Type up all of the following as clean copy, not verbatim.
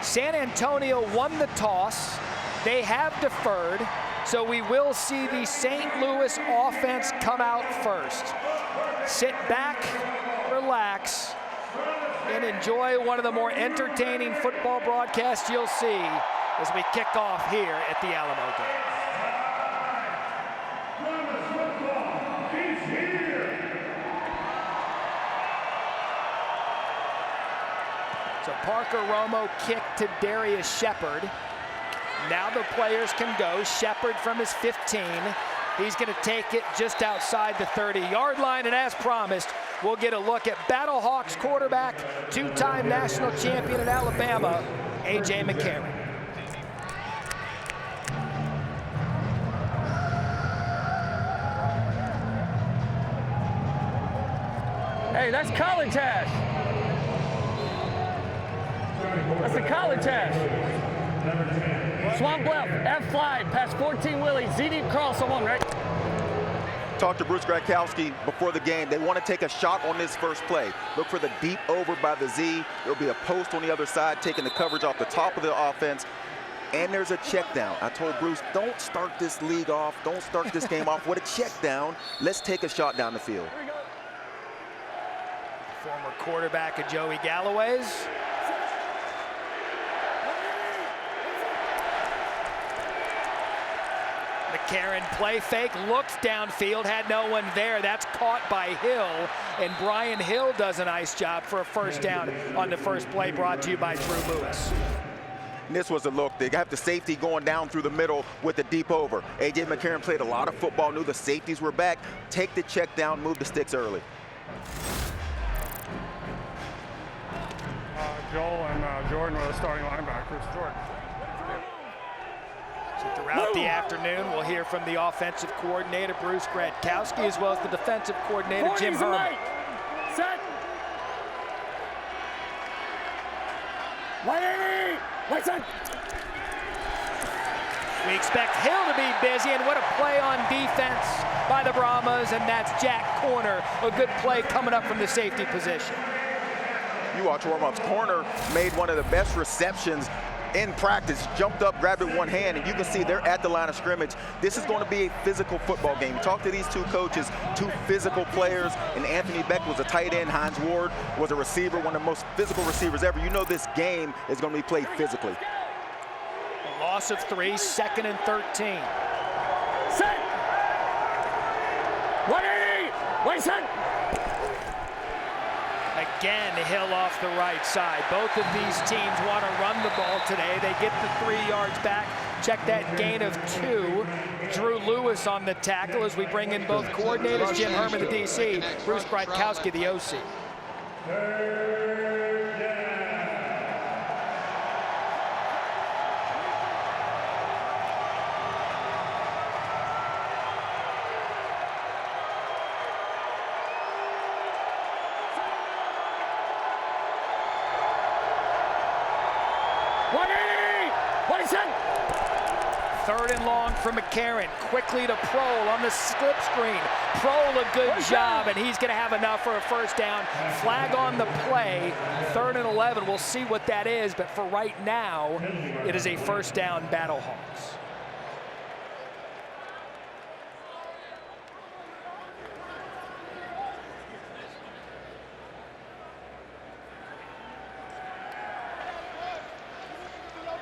San Antonio won the toss. They have deferred, so we will see the St. Louis offense come out first. Sit back, relax, and enjoy one of the more entertaining football broadcasts you'll see as we kick off here at the Alamodome. So Parker Romo kicked to Darius Shepard. Now the players can go. Shepard from his 15. He's going to take it just outside the 30-yard line, and as promised, we'll get a look at Battlehawks quarterback, two-time national champion at Alabama, A.J. McCarron. Hey, that's college hash. That's the college hash. Swamp left, F5, past 14 Willie, Z deep cross on one, right? Talked to Bruce Gradkowski before the game. They want to take a shot on this first play. Look for the deep over by the Z. There'll be a post on the other side, taking the coverage off the top of the offense. And there's a check down. I told Bruce, don't start this league off, don't start this game off with a check down. Let's take a shot down the field. Former quarterback of Joey Galloway's. McCarron play fake, looks downfield, had no one there. That's caught by Hill, and Brian Hill does a nice job for a first down on the first play, brought to you by Drew Lewis. And this was a look. They have the safety going down through the middle with the deep over. A.J. McCarron played a lot of football, knew the safeties were back. Take the check down, move the sticks early. Joel and Jordan were the starting linebackers. Jordan. So throughout the afternoon, we'll hear from the offensive coordinator, Bruce Gradkowski, as well as the defensive coordinator, Jim Herman. Set. 180. What's up? We expect Hill to be busy, and what a play on defense by the Brahmas, and that's Jack Corner. A good play coming up from the safety position. You watch warm-ups. Corner made one of the best receptions in practice, jumped up, grabbed it with one hand, and you can see they're at the line of scrimmage. This is going to be a physical football game. You talk to these two coaches, two physical players, and Anthony Beck was a tight end, Hines Ward was a receiver, one of the most physical receivers ever. You know this game is going to be played physically. A loss of 3, 2nd and 13. Set. 180. Wait, set. Again, Hill off the right side. Both of these teams want to run the ball today. They get the 3 yards back. Check that gain of 2. Drew Lewis on the tackle as we bring in both coordinators, Jim Herman, the DC, Bruce Gradkowski, the OC. Third and long for McCarron, quickly to Prohl on the slip screen. Prohl a good job, and he's going to have enough for a first down. Flag on the play, 3rd and 11. We'll see what that is, but for right now, it is a first down Battlehawks.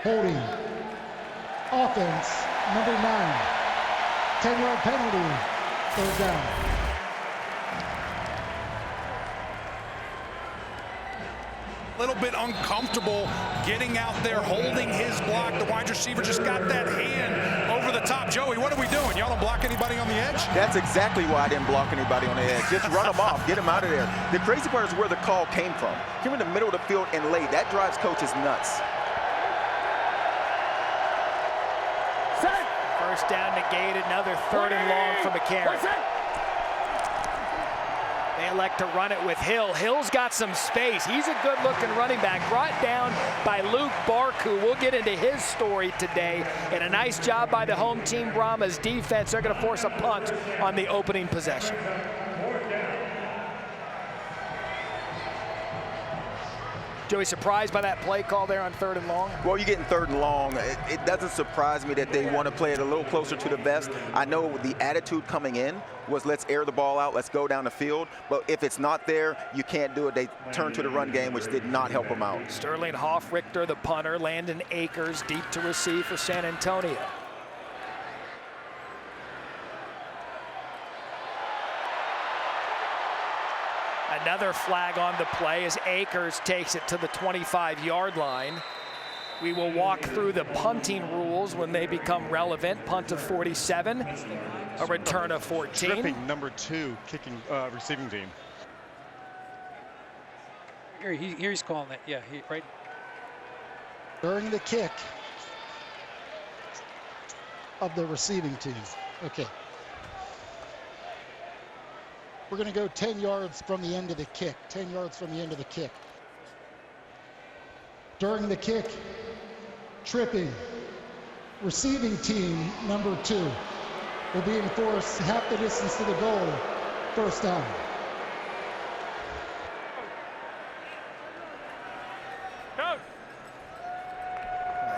Holding. Offense, number 9. 10-yard penalty, 3rd down. A little bit uncomfortable getting out there, holding his block. The wide receiver just got that hand over the top. Joey, what are we doing? Y'all don't block anybody on the edge? That's exactly why I didn't block anybody on the edge. Just run them off, get them out of there. The crazy part is where the call came from. Here in the middle of the field and late. That drives coaches nuts. First down negated, another 3rd and long for McCarron. They elect to run it with Hill. Hill's got some space. He's a good-looking running back, brought down by Luke Barku. We'll get into his story today. And a nice job by the home team Brahmas defense. They're going to force a punt on the opening possession. Joey, surprised by that play call there on 3rd and long? Well, you're getting 3rd and long. It doesn't surprise me that they want to play it a little closer to the vest. I know the attitude coming in was let's air the ball out, let's go down the field. But if it's not there, you can't do it. They turn to the run game, which did not help them out. Sterling Hoffrichter, the punter. Landon Akers deep to receive for San Antonio. Another flag on the play as Akers takes it to the 25-yard line. We will walk through the punting rules when they become relevant. Punt of 47, a return of 14. Tripping number 2 kicking receiving team. Here he's calling it. Yeah, right. During the kick of the receiving team. Okay. We're going to go 10 yards from the end of the kick. 10 yards from the end of the kick. During the kick, tripping. Receiving team number 2 will be enforced half the distance to the goal. First down.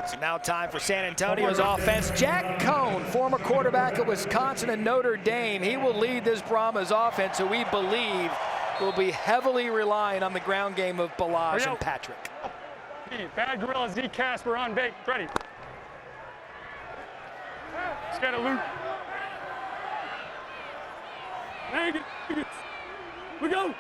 It's now time for San Antonio's offense. Jack Cohn, former quarterback at Wisconsin and Notre Dame. He will lead this Brahmas offense, who we believe will be heavily relying on the ground game of Balazs and Patrick. Bad Gorilla, Z Casper on bait. Ready. Let's get a loop. We go.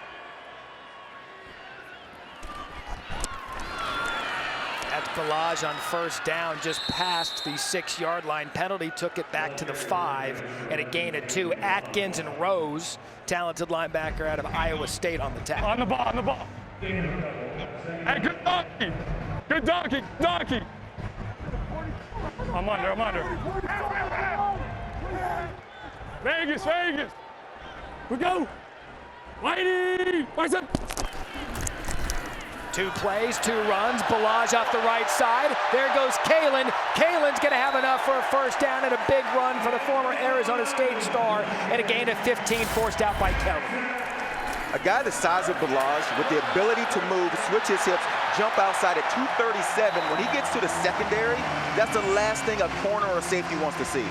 That's Balazs on first down, just past the 6-yard line. Penalty took it back to the 5 and a gain of 2. Atkins and Rose, talented linebacker out of Iowa State on the tackle. On the ball, on the ball. Hey, good donkey. Good donkey, donkey. I'm under. Vegas. We go. Whitey. Where's it? 2 plays, 2 runs. Balazs off the right side. There goes Kalen. Kalen's going to have enough for a first down and a big run for the former Arizona State star, and a gain of 15 forced out by Kelly. A guy the size of Balazs with the ability to move, switch his hips, jump outside at 237. When he gets to the secondary, that's the last thing a corner or a safety wants to see.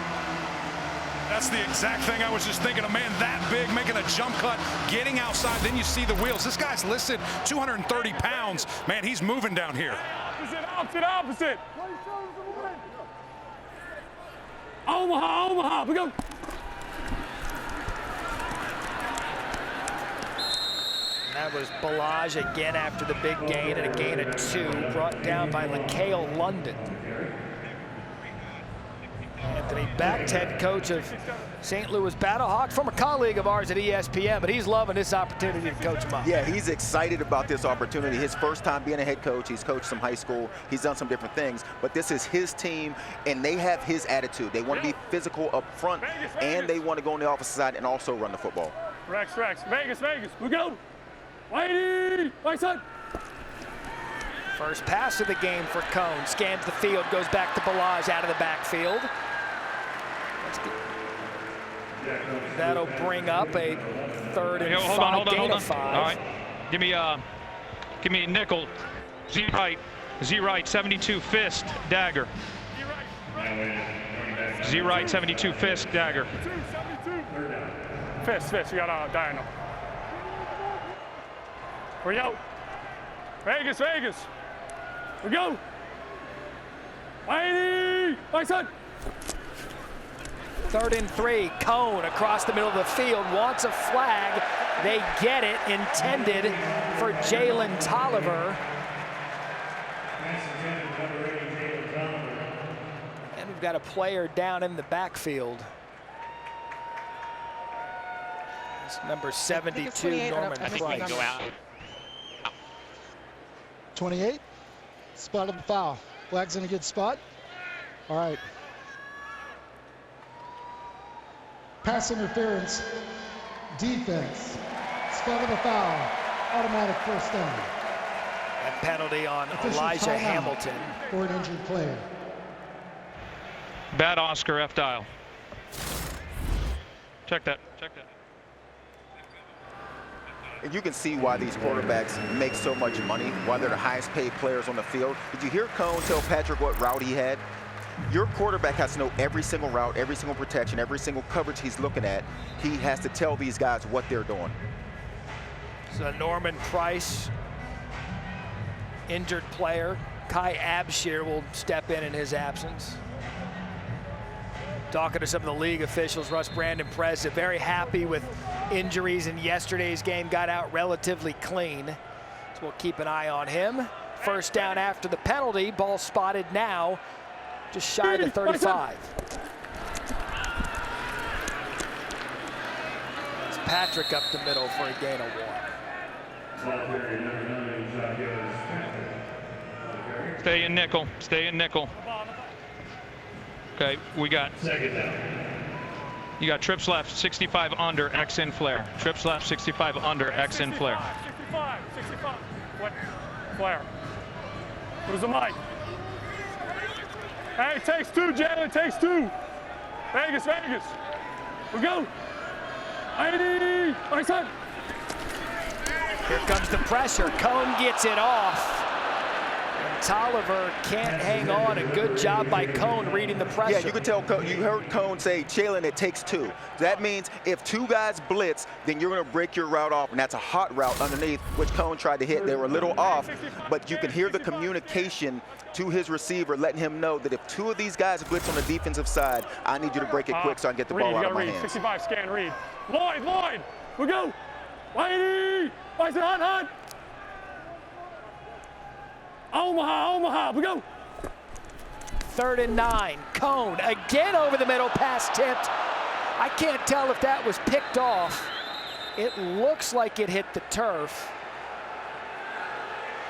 That's the exact thing I was just thinking. A man that big making a jump cut, getting outside, then you see the wheels. This guy's listed 230 pounds. Man, he's moving down here. Opposite. Omaha. We go. That was Balazs again after the big gain, and a gain of 2, brought down by LaCale London. Anthony Becht, head coach of St. Louis Battlehawks, former colleague of ours at ESPN, but he's loving this opportunity to coach him up. Yeah, he's excited about this opportunity. His first time being a head coach. He's coached some high school. He's done some different things, but this is his team, and they have his attitude. They want to be physical up front, and they want to go on the offensive side and also run the football. Rex. Vegas. We go. Whitey. Right side. First pass of the game for Cohn. Scans the field, goes back to Balazs out of the backfield. That'll bring up a 3rd and 5, gain of 5. All right, give me nickel. Z right, 72 fist dagger. Z right, 72 fist dagger. Fist. You got a diagonal. We out. Vegas. We go. Whitey. Right side. 3rd and 3, Cohn across the middle of the field, wants a flag. They get it, intended for Jalen Tolliver. And we've got a player down in the backfield. It's number 72, Norman Price. 28, spotted the foul. Flag's in a good spot. All right. Pass interference, defense, spotted the foul, automatic first down. And penalty on Official Elijah Hamilton. For an injured player. Bad Oscar, F dial. Check that. And you can see why these quarterbacks make so much money, why they're the highest paid players on the field. Did you hear Cone tell Patrick what route he had? Your quarterback has to know every single route, every single protection, every single coverage he's looking at. He has to tell these guys what they're doing. So Norman Price, injured player. Kai Abshir will step in his absence. Talking to some of the league officials, Russ Brandon Prez, very happy with injuries in yesterday's game, got out relatively clean. So we'll keep an eye on him. First down after the penalty, ball spotted now, just shy of the 35. It's Patrick up the middle for a gain of 1. Stay in nickel. Stay in nickel. Okay, we got. You got trips left, 65 under, X in flare. Trips left, 65 under, X in flare. 65. What? Flare. Where's the mic? Hey, takes two, Jalen, takes two. Vegas. We go. 80. Nice on. Here comes the pressure. Cone gets it off. And Tolliver can't hang on. A good job by Cone reading the pressure. Yeah, you could tell, you heard Cone say, Jalen, it takes two. That means if two guys blitz, then you're going to break your route off, and that's a hot route underneath, which Cone tried to hit. They were a little off, but you can hear the communication to his receiver, letting him know that if two of these guys blitz on the defensive side, I need you to break it quick so I can get the ball out of my hands. 65, scan, read. Lloyd, we go. 80. I said, on. Omaha, we go. 3rd and 9. Cone again over the middle, pass tipped. I can't tell if that was picked off. It looks like it hit the turf.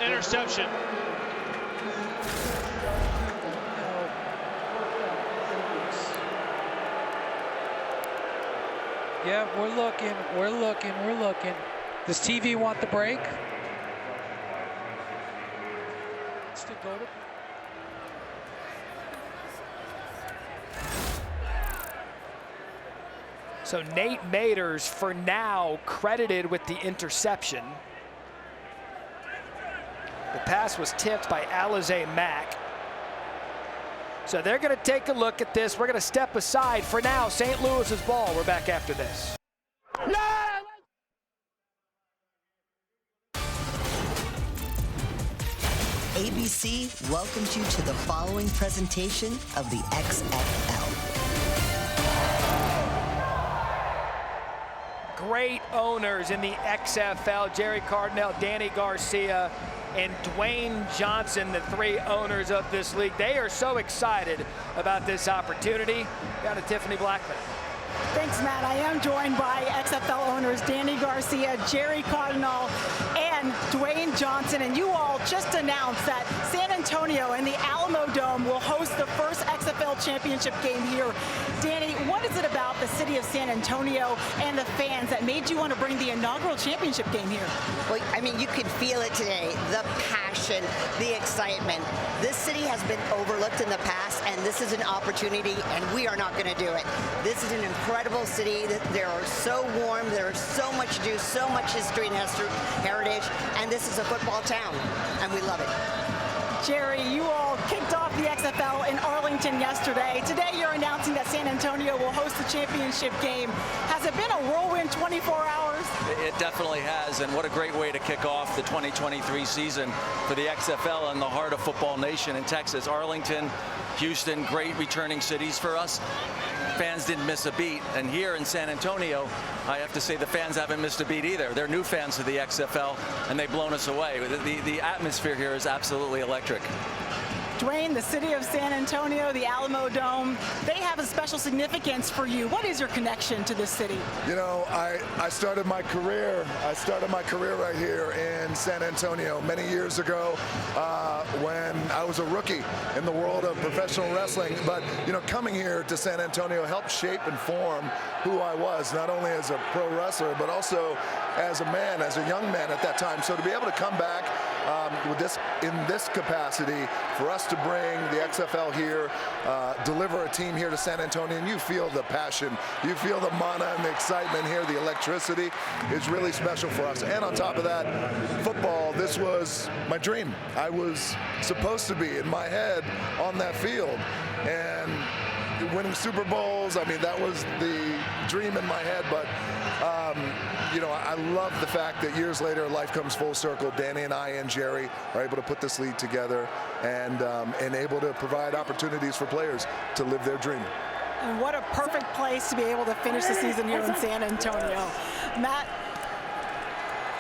Interception. Yeah, we're looking. Does TV want the break? To go to. So Nate Maters, for now, credited with the interception. The pass was tipped by Alize Mack. So they're going to take a look at this. We're going to step aside for now. St. Louis's ball. We're back after this. ABC welcomes you to the following presentation of the XFL. Great owners in the XFL, Jerry Cardinal, Danny Garcia, and Dwayne Johnson, the 3 owners of this league. They are so excited about this opportunity. Got to Tiffany Blackman. Thanks, Matt. I am joined by XFL owners Danny Garcia, Jerry Cardinal, and Dwayne Johnson. And you all just announced that San Antonio and the Alamodome will host the first XFL championship game here. Danny, what is it about the city of San Antonio and the fans that made you want to bring the inaugural championship game here? Well, I mean, you could feel it today, the passion, the excitement. This city has been overlooked in the past, and this is an opportunity, and we are not going to do it. This is an incredible city. They are so warm. There's so much to do, so much history and heritage, and this is a football town, and we love it. Jerry, you all kicked off the XFL in Arlington yesterday. Today you're announcing that San Antonio will host the championship game. Has it been a whirlwind 24 hours? It definitely has, and what a great way to kick off the 2023 season for the XFL in the heart of Football Nation in Texas. Arlington, Houston, great returning cities for us. Fans didn't miss a beat, and here in San Antonio, I have to say the fans haven't missed a beat either. They're new fans of the XFL, and they've blown us away. The atmosphere here is absolutely electric. Dwayne, the city of San Antonio, the Alamodome, they have a special significance for you. What is your connection to this city? You know, I started my career right here in San Antonio many years ago when I was a rookie in the world of professional wrestling. But, you know, coming here to San Antonio helped shape and form who I was, not only as a pro wrestler, but also as a man, as a young man at that time. So to be able to come back in this capacity, for us to bring the XFL here, deliver a team here to San Antonio, and you feel the passion, you feel the mana and the excitement here, the electricity is really special for us. And on top of that, football, this was my dream. I was supposed to be in my head on that field, and winning Super Bowls, I mean, that was the dream in my head. But you know, I love the fact that years later life comes full circle. Danny and I and Jerry are able to put this league together and able to provide opportunities for players to live their dream. And what a perfect place to be able to finish the season here in San Antonio. Matt?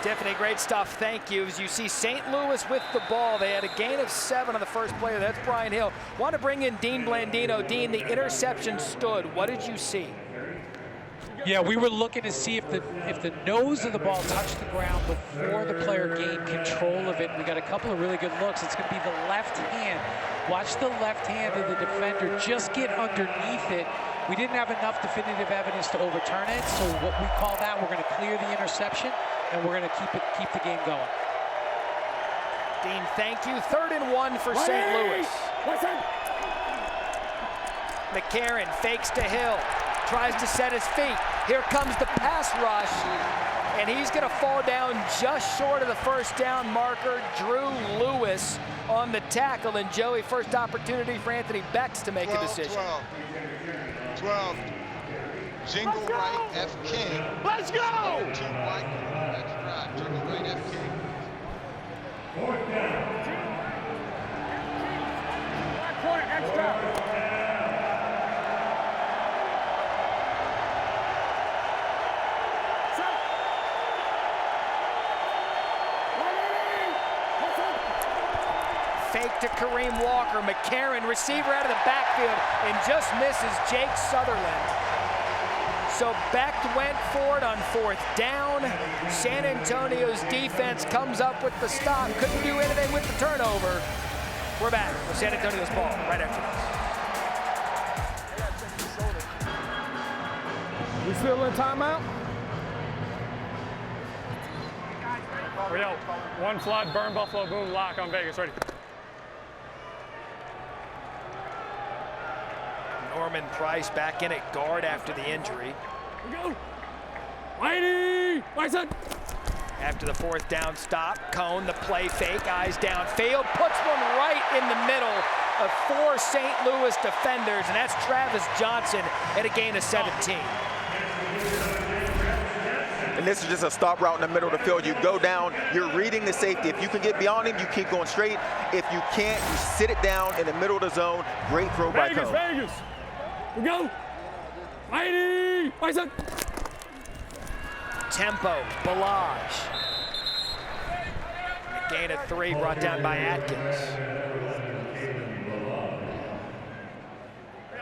Tiffany, great stuff. Thank you. As you see St. Louis with the ball, they had a gain of 7 on the first player. That's Brian Hill. Want to bring in Dean Blandino. Dean, the interception stood. What did you see? Yeah, we were looking to see if the nose of the ball touched the ground before the player gained control of it. We got a couple of really good looks. It's going to be the left hand. Watch the left hand of the defender just get underneath it. We didn't have enough definitive evidence to overturn it, so what we call that, we're going to clear the interception, and we're going to keep the game going. Dean, thank you. 3rd and 1 for St. Louis. McCarron fakes to Hill, tries to set his feet. Here comes the pass rush, and he's going to fall down just short of the first down marker. Drew Lewis on the tackle, and Joey, first opportunity for Anthony Bex to make a decision. 12. Jingle right, F. King. Let's go! 2 wide quarterbacks drive. Jingle right, F. King. 4th down. Black corner, extra. Fake to Kareem Walker. McCarron, receiver out of the backfield, and just misses Jake Sutherland. So Beck went for it on 4th down. San Antonio's defense comes up with the stop. Couldn't do anything with the turnover. We're back with San Antonio's ball right after this. We still in timeout? Hurry up. 1 flood, burn, buffalo, boom, lock on Vegas. Ready. Norman Price back in at guard after the injury. Go. Righty. Right side. After the 4th down stop, Cone, the play fake, eyes downfield, puts one right in the middle of 4 St. Louis defenders, and that's Travis Johnson at a gain of 17. And this is just a stop route in the middle of the field. You go down, you're reading the safety. If you can get beyond him, you keep going straight. If you can't, you sit it down in the middle of the zone. Great throw by Cone. Vegas. We go. Righty. Right side. Tempo, Balaj. A gain of 3 brought down by Atkins.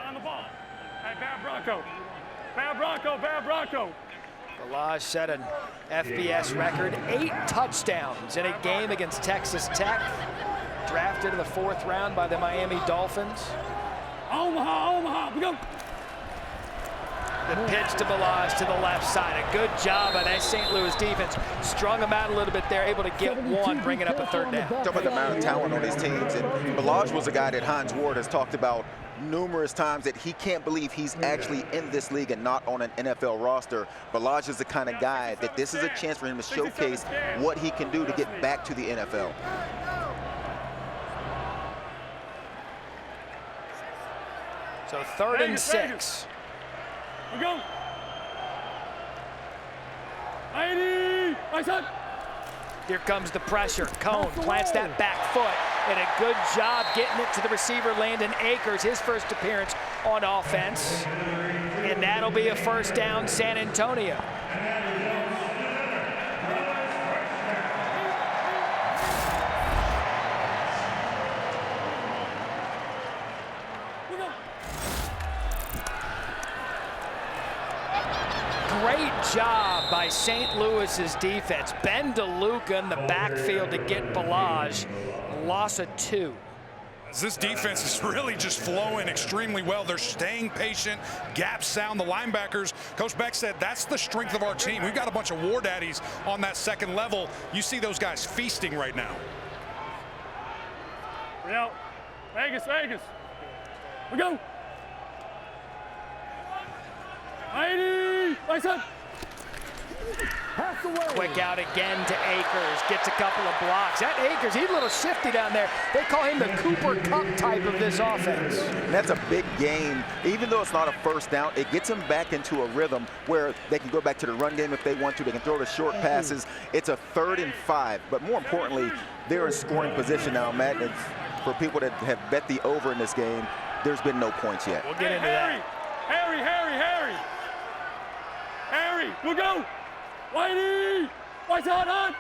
On the ball. Hey, bad Bronco. Bad Bronco, bad Bronco. Balaj set an FBS record, 8 touchdowns in a game against Texas Tech. Drafted in the 4th round by the Miami Dolphins. Omaha, we go. The pitch to Balaj to the left side. A good job by that St. Louis defense. Strung them out a little bit there, able to get 1, bringing up a 3rd down. Talk about the amount of talent on these teams. And Balaj was a guy that Hines Ward has talked about numerous times that he can't believe he's actually in this league and not on an NFL roster. Balaj is the kind of guy that this is a chance for him to showcase what he can do to get back to the NFL. So 3rd and 6. We go. Righty. Right side. Here comes the pressure. Cone plants that back foot, and a good job getting it to the receiver, Landon Akers, his first appearance on offense. And that'll be a 1st down, San Antonio. Great job by St. Louis's defense. Ben DeLuca in the backfield to get Balaj. Loss of 2. This defense is really just flowing extremely well. They're staying patient, gaps sound. The linebackers, Coach Beck said, that's the strength of our team. We've got a bunch of war daddies on that 2nd level. You see those guys feasting right now. We out. Vegas, Vegas. We go. 90. Nice up. Quick out again to Akers, gets a couple of blocks. That Akers, he's a little shifty down there. They call him the Cooper Kupp type of this offense. And that's a big game. Even though it's not a first down, it gets them back into a rhythm where they can go back to the run game if they want to. They can throw the short passes. It's a 3rd and 5, but more importantly, they're in scoring position now, Matt. And for people that have bet the over in this game, there's been no points yet. We'll get into that. Harry, we'll go. Whitey, white on.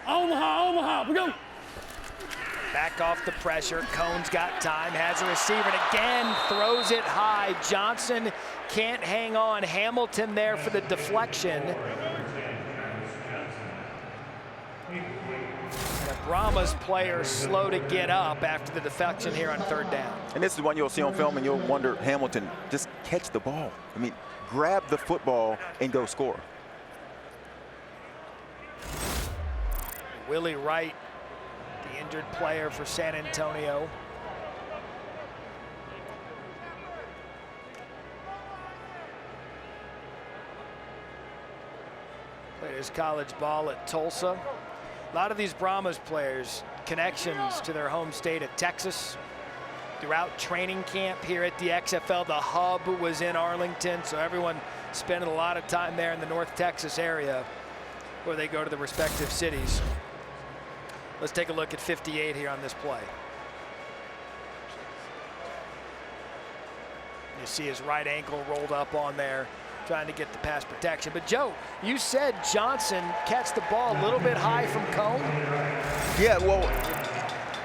Omaha, we go. Back off the pressure. Cohn's got time, has a receiver, and again throws it high. Johnson can't hang on. Hamilton there for the deflection. Brahmas player slow to get up after the deflection here on 3rd down. And this is one you'll see on film and you'll wonder, Hamilton, just catch the ball. I mean, grab the football and go score. Willie Wright, the injured player for San Antonio. Played his college ball at Tulsa. A lot of these Brahmas players, connections to their home state of Texas. Throughout training camp here at the XFL, the hub was in Arlington, so everyone spending a lot of time there in the North Texas area where they go to the respective cities. Let's take a look at 58 here on this play. You see his right ankle rolled up on there, trying to get the pass protection. But Joe, you said Johnson catch the ball a little bit high from Cohn? Yeah, well,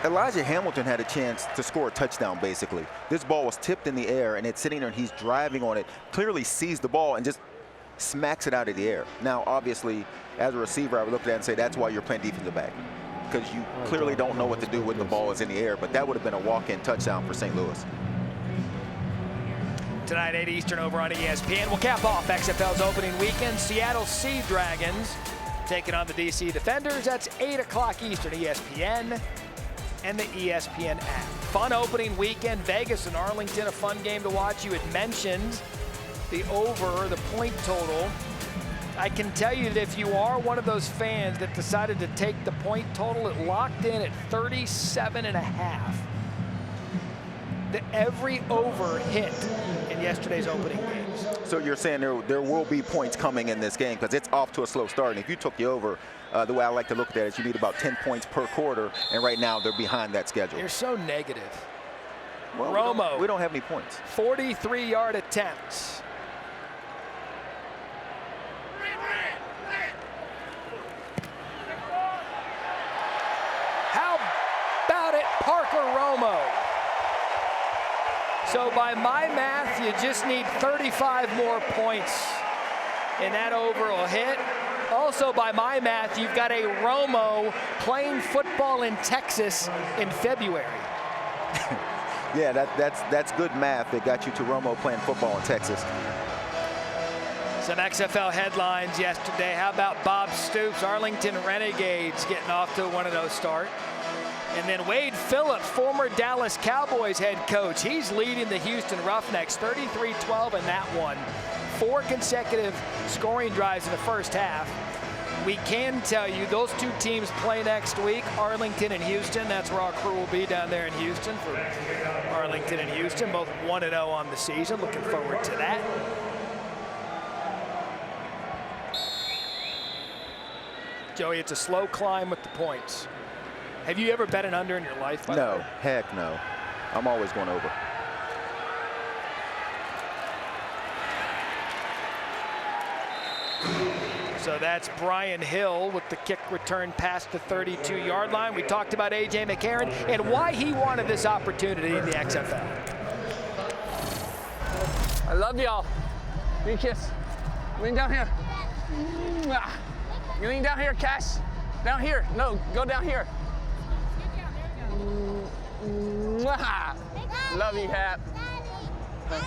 Elijah Hamilton had a chance to score a touchdown, basically. This ball was tipped in the air, and it's sitting there, and he's driving on it, clearly sees the ball and just smacks it out of the air. Now, obviously, as a receiver, I would look at that and say that's why you're playing defensive back, because you clearly don't know what to do when the ball is in the air, but that would have been a walk-in touchdown for St. Louis. Tonight, 8 Eastern over on ESPN. We'll cap off XFL's opening weekend. Seattle Sea Dragons taking on the DC Defenders. That's 8 o'clock Eastern, ESPN and the ESPN app. Fun opening weekend. Vegas and Arlington, a fun game to watch. You had mentioned the over, the point total. I can tell you that if you are one of those fans that decided to take the point total, it locked in at 37.5. Every over hit in yesterday's opening games. So you're saying there will be points coming in this game because it's off to a slow start. And if you took the over, the way I like to look at it is you need about 10 points per quarter, and right now they're behind that schedule. You're so negative. Well, Romo. We don't have any points. 43-yard attempts. How about it, Parker Romo? So by my math, you just need 35 more points, and that over will hit. Also, by my math, you've got a Romo playing football in Texas in February. Yeah, that's good math that got you to Romo playing football in Texas. Some XFL headlines yesterday. How about Bob Stoops, Arlington Renegades getting off to a 1-0 start. And then Wade Phillips, former Dallas Cowboys head coach. He's leading the Houston Roughnecks 33-12 in that one. 4 consecutive scoring drives in the first half. We can tell you those two teams play next week, Arlington and Houston. That's where our crew will be down there in Houston for Arlington and Houston, both 1-0 on the season. Looking forward to that. Joey, it's a slow climb with the points. Have you ever bet an under in your life? No, heck no. I'm always going over. So that's Brian Hill with the kick return past the 32-yard line. We talked about A.J. McCarron and why he wanted this opportunity in the XFL. I love y'all. Give me a kiss. Lean down here. You lean down here, Cash. Down here. No, go down here. Love you, Hap. Let's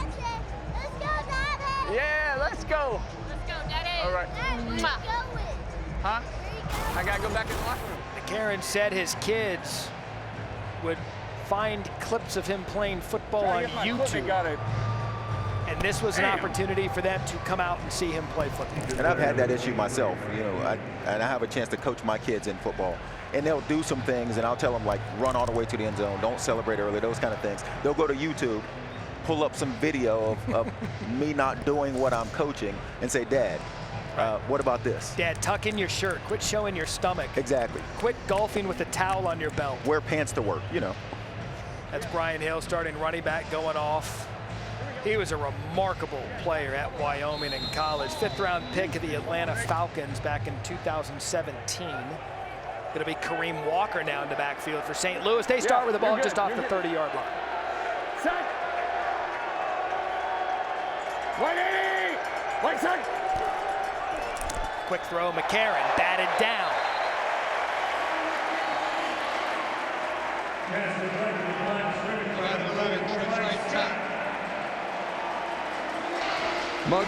go, Daddy. Yeah, let's go. Let's go, Daddy. All right. Daddy, where are you going? Huh? I gotta go back in the locker room. McCarron said his kids would find clips of him playing football on YouTube. And this was an opportunity for them to come out and see him play football. And I've had that issue myself, you know, and I have a chance to coach my kids in football. And they'll do some things, and I'll tell them, like, run all the way to the end zone, don't celebrate early, those kind of things. They'll go to YouTube, pull up some video of me not doing what I'm coaching, and say, Dad, what about this? Dad, tuck in your shirt. Quit showing your stomach. Exactly. Quit golfing with a towel on your belt. Wear pants to work, you know. That's Brian Hill, starting running back, going off. He was a remarkable player at Wyoming in college. 5th-round pick of the Atlanta Falcons back in 2017. Going to be Kareem Walker now in the backfield for St. Louis. They start with the ball just off the 30-yard line. Set. 180. One set. Quick throw, McCarron batted down. Mug.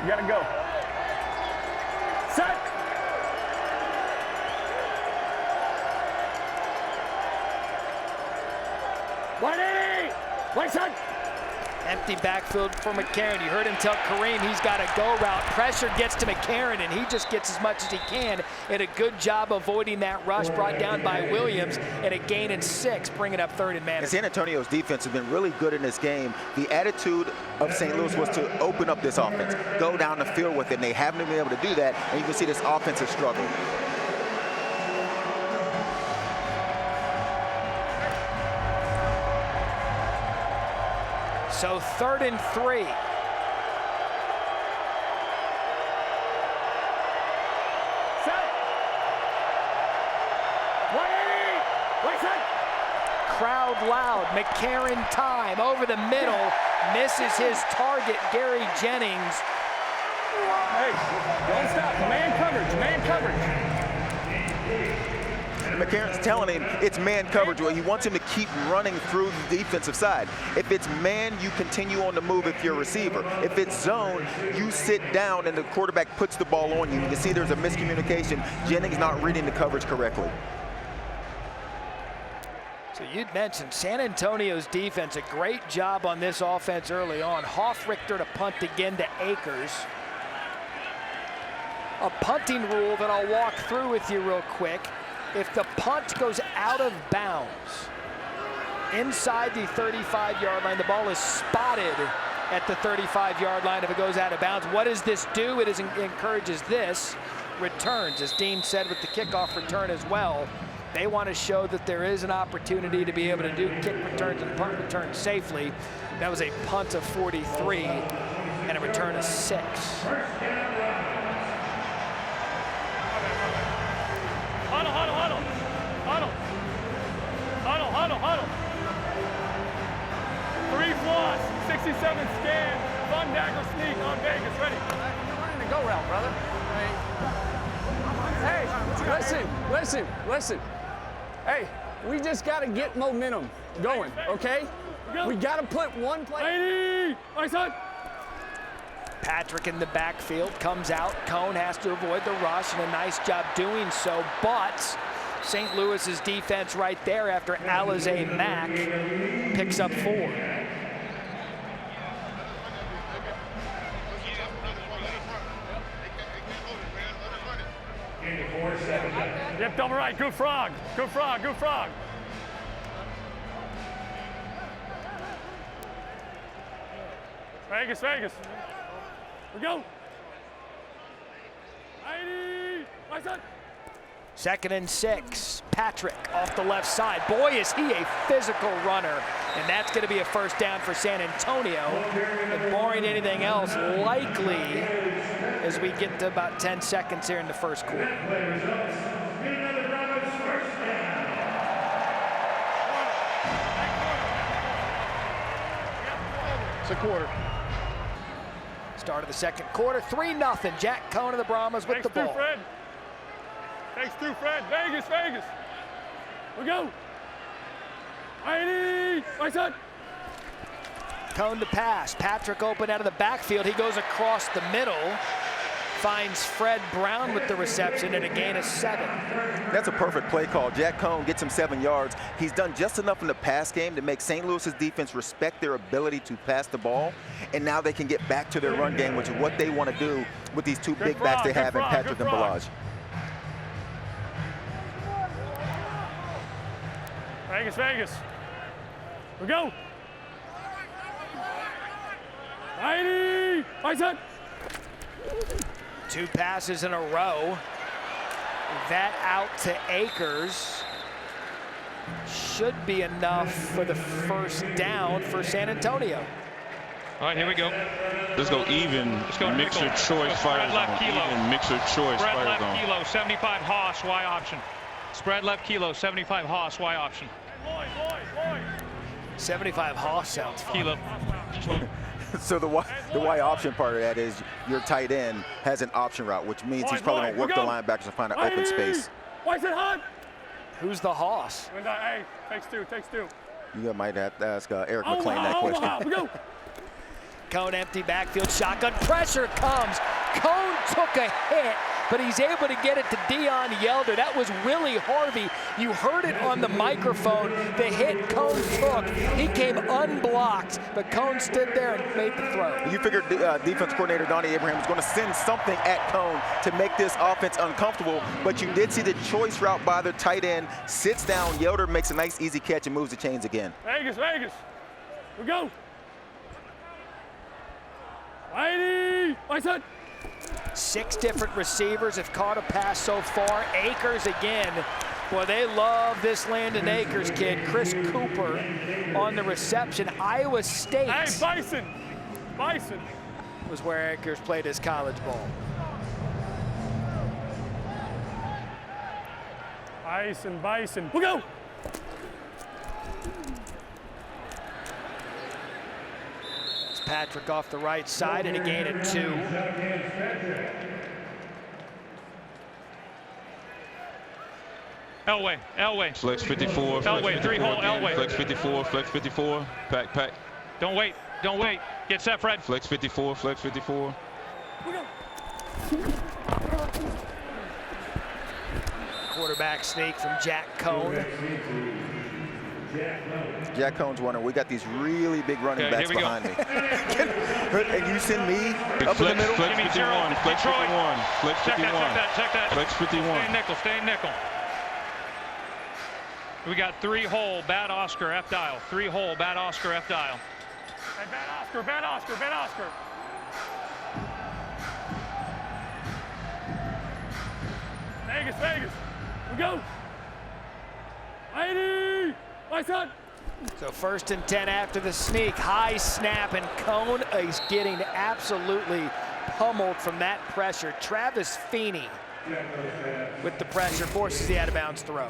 You gotta go. Set. One set. Empty backfield for McCarron. You heard him tell Kareem he's got a go route. Pressure gets to McCarron, and he just gets as much as he can. And a good job avoiding that rush brought down by Williams, and a gain in 6, bringing up 3rd and man. San Antonio's defense has been really good in this game. The attitude of St. Louis was to open up this offense, go down the field with it, and they haven't been able to do that, and you can see this offensive struggle. So 3rd and 3. Set. 180. One set. Crowd loud. McCarron time over the middle. Misses his target, Gary Jennings. Hey, don't stop. Man coverage. Man coverage. McCarron's telling him it's man coverage. Well, he wants him to keep running through the defensive side. If it's man, you continue on the move if you're a receiver. If it's zone, you sit down and the quarterback puts the ball on you. You can see there's a miscommunication. Jennings not reading the coverage correctly. So you'd mentioned San Antonio's defense, a great job on this offense early on. Hoffrichter to punt again to Akers. A punting rule that I'll walk through with you real quick. If the punt goes out of bounds inside the 35-yard line, the ball is spotted at the 35-yard line if it goes out of bounds. What does this do? It encourages this returns, as Dean said with the kickoff return as well. They want to show that there is an opportunity to be able to do kick returns and punt returns safely. That was a punt of 43 and a return of 6. Huddle, huddle, huddle. Huddle. Huddle, huddle, huddle. 3 floss, 67 scan, fun dagger sneak on Vegas. Ready? You're running the go route, brother. Hey, listen. Hey, we just got to get momentum going, okay? We got to put one play. 80! My son! Patrick in the backfield comes out. Cone has to avoid the rush, and a nice job doing so. But St. Louis's defense right there after Alize Mack picks up 4. Yep, double right. Good frog. Good frog. Good frog. Vegas, Vegas. We go. 90. My son. 2nd and 6. Patrick off the left side. Boy, is he a physical runner. And that's going to be a first down for San Antonio. And barring anything else, likely as we get to about 10 seconds here in the first quarter. It's a quarter. Start of the second quarter, 3-0. Jack Cone of the Brahmas with the ball. Fred. Takes 2, Fred. Vegas, Vegas. We go. Cone to pass. Patrick open out of the backfield. He goes across the middle. Finds Fred Brown with the reception and a gain of 7. That's a perfect play call. Jack Cone gets him 7 yards. He's done just enough in the pass game to make St. Louis's defense respect their ability to pass the ball, and now they can get back to their run game, which is what they want to do with these two big backs they have in Patrick and Balaj. Vegas, Vegas. We go. Righty. Right side. 2 passes in a row. That out to Akers. Should be enough for the first down for San Antonio. All right, here we go. Let's go even. Let's go mixer nickel. choice fire Spread left zone. kilo. Even mixer choice Spread fire left zone. kilo, 75 Haas, Y option. Spread left kilo, 75 Haas, Y option. 75 Haas sounds fun. Kilo. So the Y option part of that is your tight end has an option route, which means he's probably going to work the linebackers to find an open space. Who's the Haas? Hey, takes two. You might have to ask Eric McLean that question. Cone empty backfield, shotgun pressure comes. Cone took a hit, but he's able to get it to Dion Yelder. That was Willie Harvey. You heard it on the microphone. The hit Cone took. He came unblocked, but Cone stood there and made the throw. You figured defense coordinator Donnie Abraham was going to send something at Cone to make this offense uncomfortable, but you did see the choice route by the tight end. Sits down, Yelder makes a nice easy catch and moves the chains again. Vegas, Vegas. We go. Righty. Right side. 6 different receivers have caught a pass so far. Akers again. Boy, they love this Landon Akers kid. Chris Cooper on the reception. Iowa State. Hey, Bison. Was where Akers played his college ball. Bison. We go. Patrick off the right side and a gain of 2. Elway. Flex 54. Elway, 3-hole, Elway. Flex 54. Pack. Don't wait. Get set, Fred. Flex 54. Quarterback sneak from Jack Cone. Jack Cone's wondering, we got these really big running backs behind me. And you send me up in the middle? Flex 51. Flex 51. Flex 51. Check that. Flex 51. Stay nickel. We got 3-hole, bad Oscar, F dial. 3-hole, bad Oscar, F dial. Hey, bad Oscar. Vegas. We go. Righty. Right side. So 1st and 10 after the sneak. High snap, and Cone is getting absolutely pummeled from that pressure. Travis Feeney with the pressure forces the out-of-bounds throw.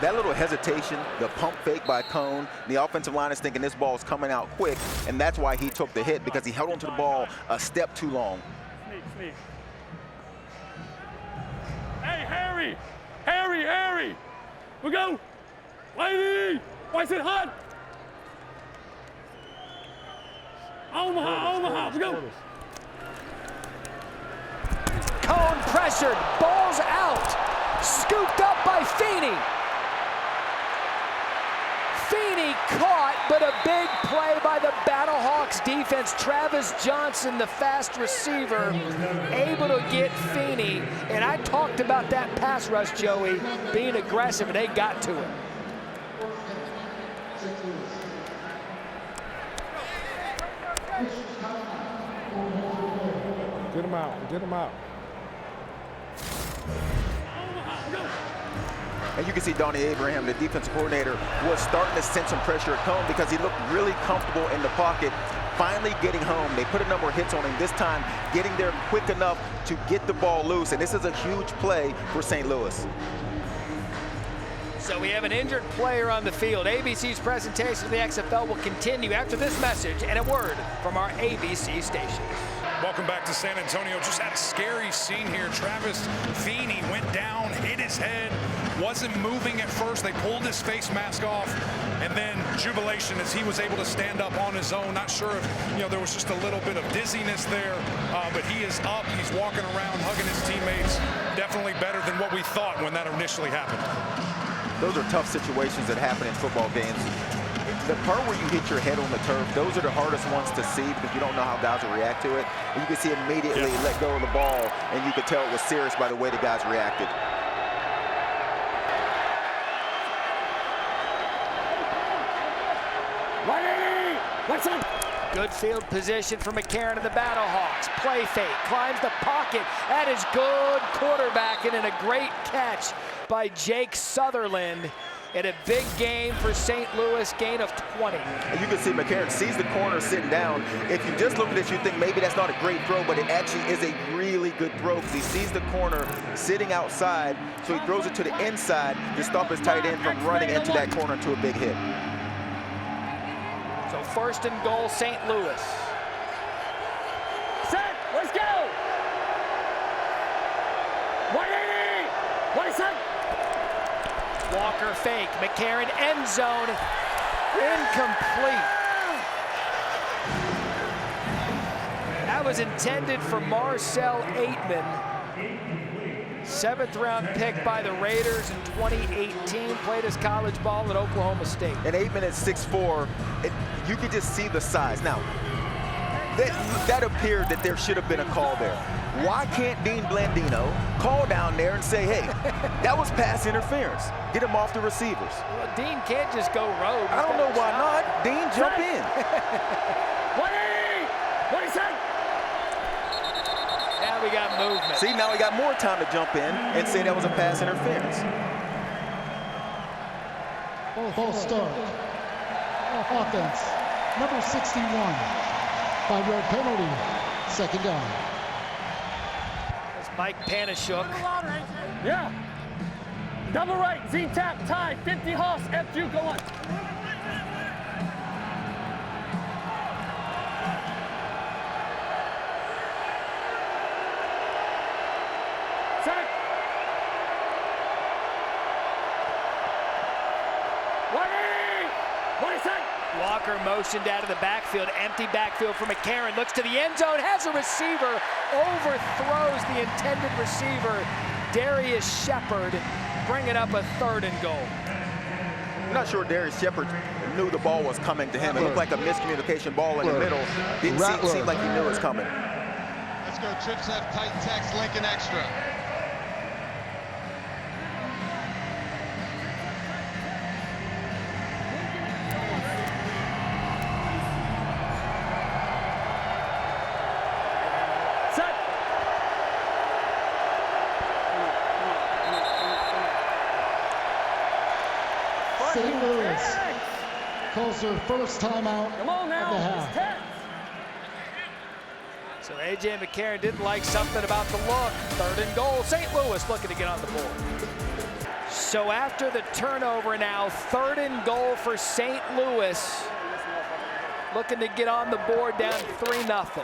That little hesitation, the pump fake by Cone, the offensive line is thinking this ball is coming out quick, and that's why he took the hit, because he held onto the ball a step too long. Sneak. Hey, Harry. We go. Lady. Why is it hot? Omaha. We go. Cone pressured. Ball's out. Scooped up by Feeney. Feeney caught, but a big play by the Battlehawks defense. Travis Johnson, the fast receiver, able to get Feeney. And I talked about that pass rush, Joey, being aggressive, and they got to him. Get him out. And you can see Donnie Abraham, the defensive coordinator, was starting to send some pressure at Cone because he looked really comfortable in the pocket. Finally getting home. They put a number of hits on him, this time getting there quick enough to get the ball loose. And this is a huge play for St. Louis. So we have an injured player on the field. ABC's presentation of the XFL will continue after this message and a word from our ABC station. Welcome back to San Antonio. Just had a scary scene here. Travis Feeney went down, hit his head, wasn't moving at first. They pulled his face mask off, and then jubilation as he was able to stand up on his own. Not sure if there was just a little bit of dizziness there, but he is up. He's walking around, hugging his teammates. Definitely better than what we thought when that initially happened. Those are tough situations that happen in football games. The part where you hit your head on the turf, those are the hardest ones to see because you don't know how guys will react to it. And you can see immediately let go of the ball, and you could tell it was serious by the way the guys reacted. Good field position for McCarron and the Battlehawks. Play fake, climbs the pocket. That is good quarterbacking and a great catch by Jake Sutherland. In a big game for St. Louis, gain of 20. And you can see McCarron sees the corner sitting down. If you just look at this, you think maybe that's not a great throw, but it actually is a really good throw because he sees the corner sitting outside, so he throws it to the inside to stop his tight end from running into that corner into a big hit. So 1st and goal, St. Louis. Set, let's go! 180! 1 Walker fake, McCarron end zone, incomplete. That was intended for Marcel Aitman. 7th round pick by the Raiders in 2018, played his college ball at Oklahoma State. And Aitman at 6'4", you could just see the size. Now, that appeared that there should have been a call there. Why can't Dean Blandino call down there and say, hey, that was pass interference? Get him off the receivers. Well, Dean can't just go rogue. I don't know why not. Dean, jump in. 180! Now we got movement. See, now we got more time to jump in and say that was a pass interference. False start. Offense, number 61. 5-yard penalty, 2nd down. That's Mike Panashuk. Yeah. Double right, Z-tap, tie, 50 Hoss, F2, go on. Set. 180! 180! Walker motioned out of the backfield, empty backfield for McCarron, looks to the end zone, has a receiver, overthrows the intended receiver, Darius Shepard, bringing up a 3rd and goal. I'm not sure Darius Shepard knew the ball was coming to him. It looked like a miscommunication ball in the middle. Didn't seem like he knew it was coming. Let's go, Trips have tight text, Lincoln Extra. St. Louis calls their first timeout of the half. So A.J. McCarron didn't like something about the look. 3rd and goal, St. Louis looking to get on the board. So after the turnover now, 3rd and goal for St. Louis. Looking to get on the board down 3-0.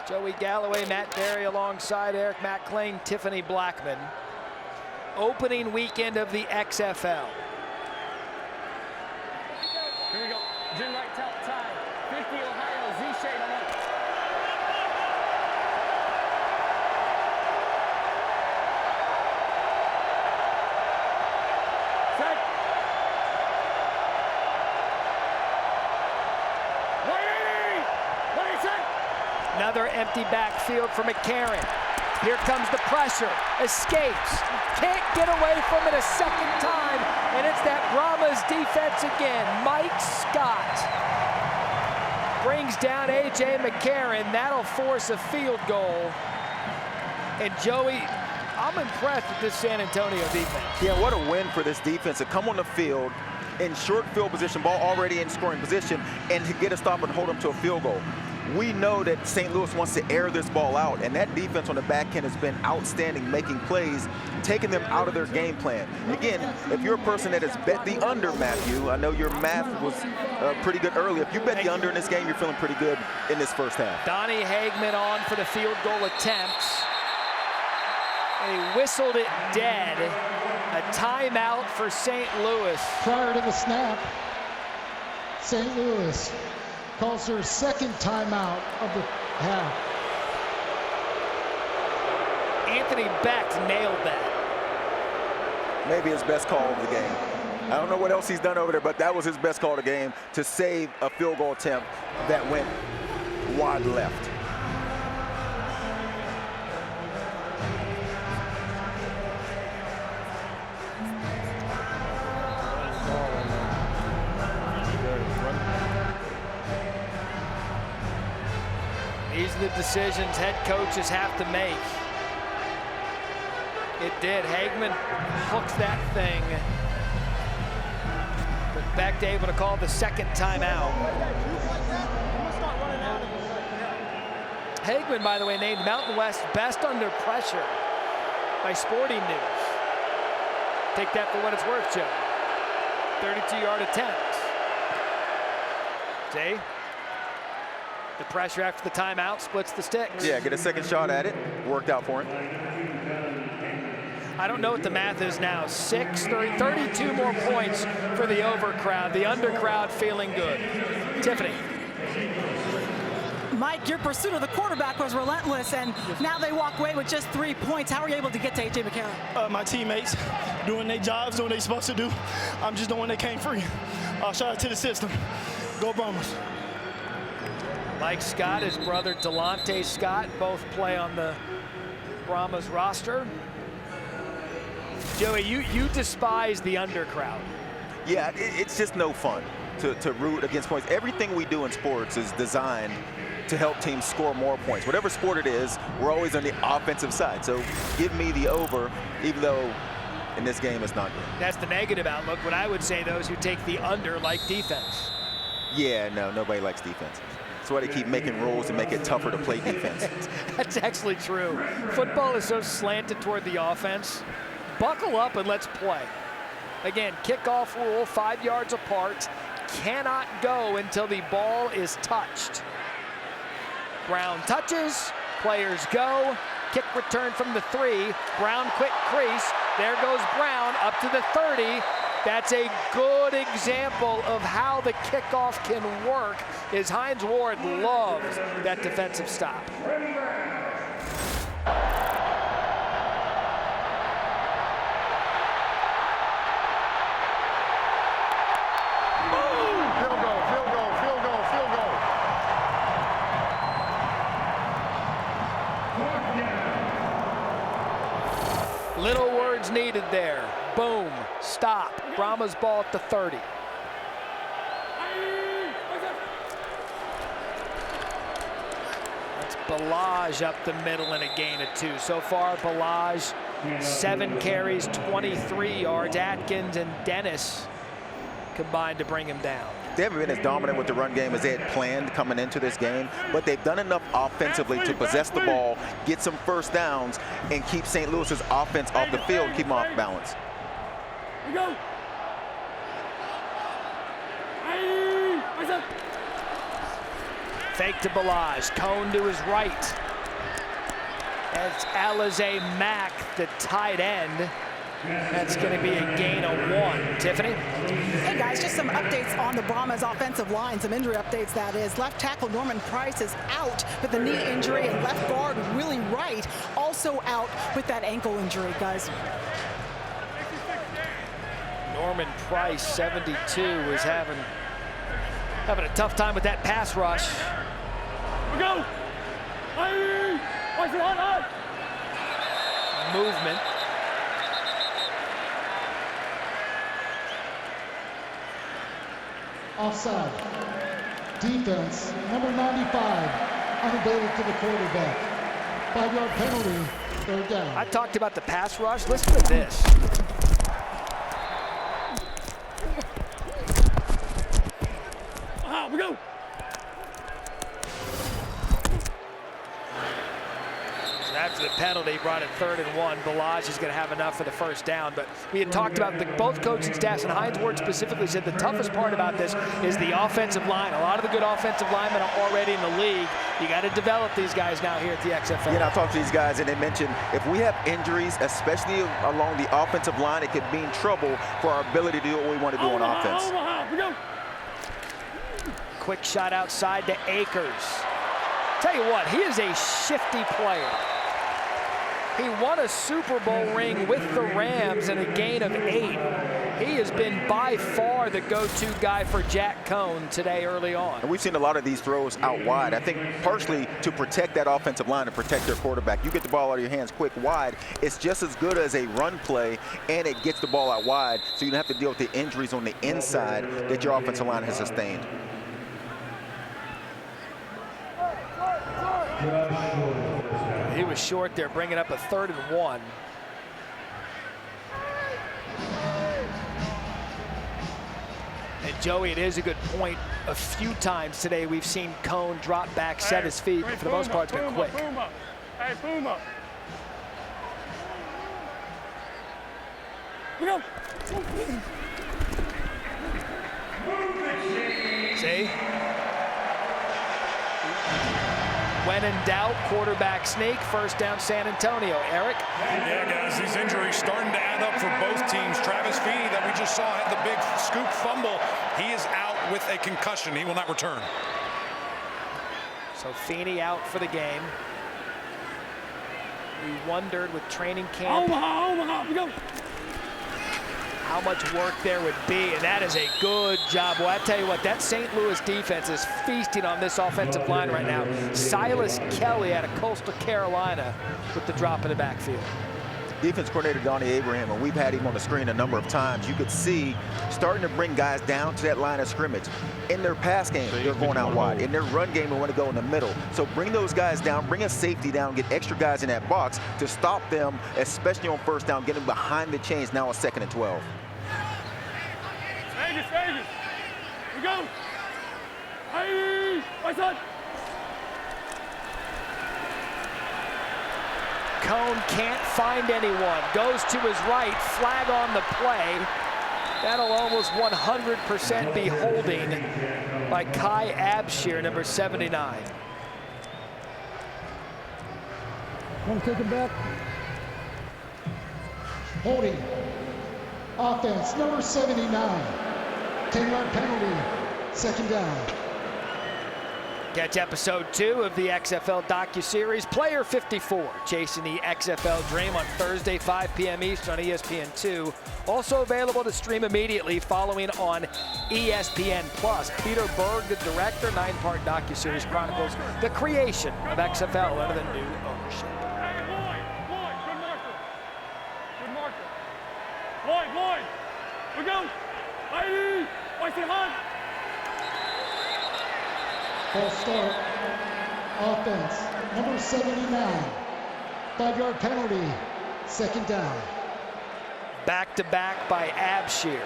Joey Galloway, Matt Berry alongside Eric McClain, Tiffany Blackman. Opening weekend of the XFL. Here we go. Jim right tie. 50 Ohio, Z-shade on it. Set. 180! 180! Another empty backfield for McCarron. Here comes the pressure, escapes, can't get away from it a 2nd time, and it's that Brahmas defense again. Mike Scott brings down A.J. McCarron. That'll force a field goal. And Joey, I'm impressed with this San Antonio defense. Yeah, what a win for this defense to come on the field in short field position, ball already in scoring position, and to get a stop and hold them to a field goal. We know that St. Louis wants to air this ball out, and that defense on the back end has been outstanding, making plays, taking them out of their game plan. Again, if you're a person that has bet the under, Matthew, I know your math was pretty good earlier. If you bet the under in this game, you're feeling pretty good in this 1st half. Donnie Hagman on for the field goal attempts. They whistled it dead. A timeout for St. Louis. Prior to the snap, St. Louis calls their second timeout of the half. Anthony Beck nailed that. Maybe his best call of the game. I don't know what else he's done over there, but that was his best call of the game to save a field goal attempt that went wide left. These are the decisions head coaches have to make. It did. Hagman hooks that thing. But Beck able to call the second timeout. Hagman, by the way, named Mountain West best under pressure by Sporting News. Take that for what it's worth, Joe. 32-yard attempt. See? The pressure after the timeout splits the sticks. Yeah, get a second shot at it. Worked out for him. I don't know what the math is now. 32 more points for the over crowd. The under crowd feeling good. Tiffany. Mike, your pursuit of the quarterback was relentless, and now they walk away with just 3 points. How were you able to get to A.J. McCarron? My teammates doing their jobs, doing what they're supposed to do. I'm just doing they came free. Shout out to the system. Go Brahmas. Mike Scott, his brother Delonte Scott, both play on the Brahmas roster. Joey, you despise the under crowd. Yeah, it's just no fun to root against points. Everything we do in sports is designed to help teams score more points. Whatever sport it is, we're always on the offensive side. So give me the over, even though in this game it's not good. That's the negative outlook. What I would say, those who take the under like defense. Yeah, no, nobody likes defense. That's why they keep making rules to make it tougher to play defense. That's actually true. Football is so slanted toward the offense. Buckle up and let's play. Again, kickoff rule, 5 yards apart. Cannot go until the ball is touched. Brown touches, players go. Kick return from the 3. Brown quick crease. There goes Brown up to the 30. That's a good example of how the kickoff can work, as Hines Ward loves that defensive stop. Little words needed there. Boom, stop. Brahmas ball at the 30. That's Balaj up the middle and a gain of 2. So far, Balaj, 7 carries, 23 yards. Atkins and Dennis combined to bring him down. They haven't been as dominant with the run game as they had planned coming into this game, but they've done enough offensively to possess the ball, get some first downs, and keep St. Louis's offense off the field, keep them off balance. Go. Fake to Balaj, Cone to his right. That's Alize Mack, the tight end. That's going to be a gain of 1. Tiffany? Hey guys, just some updates on the Brahmas offensive line, some injury updates that is. Left tackle Norman Price is out with a knee injury, and left guard Willie Wright also out with that ankle injury, guys. Norman Price, 72, is having a tough time with that pass rush. Go! Movement. Offside. Defense, number 95, unavailable to the quarterback. 5-yard penalty, 3rd down. I talked about the pass rush. Listen to this. We go. So after the penalty brought it 3rd and 1. Balaj is going to have enough for the first down. But we had talked about both coaching staffs, and Hines Ward specifically said the toughest part about this is the offensive line. A lot of the good offensive linemen are already in the league. You got to develop these guys now here at the XFL. Yeah, I talked to these guys, and they mentioned if we have injuries, especially along the offensive line, it could mean trouble for our ability to do what we want to do on offense. Quick shot outside to Akers. Tell you what, he is a shifty player. He won a Super Bowl ring with the Rams in a gain of 8. He has been by far the go-to guy for Jack Cohn today early on. And we've seen a lot of these throws out wide. I think partially to protect that offensive line and protect their quarterback. You get the ball out of your hands quick wide, it's just as good as a run play, and it gets the ball out wide, so you don't have to deal with the injuries on the inside that your offensive line has sustained. He was short there, bringing up a 3rd and 1. And Joey, it is a good point. A few times today we've seen Cohn drop back, set his feet, but for the most part it's been quick. Hey, boom up. See? When in doubt, quarterback sneak, first down San Antonio. Eric? Yeah, guys, these injuries starting to add up for both teams. Travis Feeney, that we just saw, had the big scoop fumble. He is out with a concussion. He will not return. So Feeney out for the game. We wondered with training camp how much work there would be, and that is a good job. Well, I tell you what, that St. Louis defense is feasting on this offensive line right now. Silas Kelly out of Coastal Carolina with the drop in the backfield. Defense coordinator Donnie Abraham, and we've had him on the screen a number of times. You could see starting to bring guys down to that line of scrimmage. In their pass game, they're going out wide. In their run game, they want to go in the middle. So bring those guys down, bring a safety down, get extra guys in that box to stop them, especially on first down, get them behind the chains, now a 2nd and 12. Vegas, Vegas. We go. Hey, my son. Cohn can't find anyone. Goes to his right. Flag on the play. That'll almost 100% be holding by Kai Abshir, number 79. Want to take it back? Holding. Offense, number 79. 10-yard penalty. 2nd down. Catch episode 2 of the XFL docuseries, Player 54, Chasing the XFL Dream on Thursday, 5 p.m. Eastern on ESPN2. Also available to stream immediately following on ESPN+. Peter Berg, the director, 9-part docuseries chronicles the creation of XFL under the new ownership. Hey, Lloyd, good marker. Good marker. Lloyd, we go. Hey, I say hunt. False start. Offense, number 79. 5-yard penalty. 2nd down. Back-to-back by Abshir.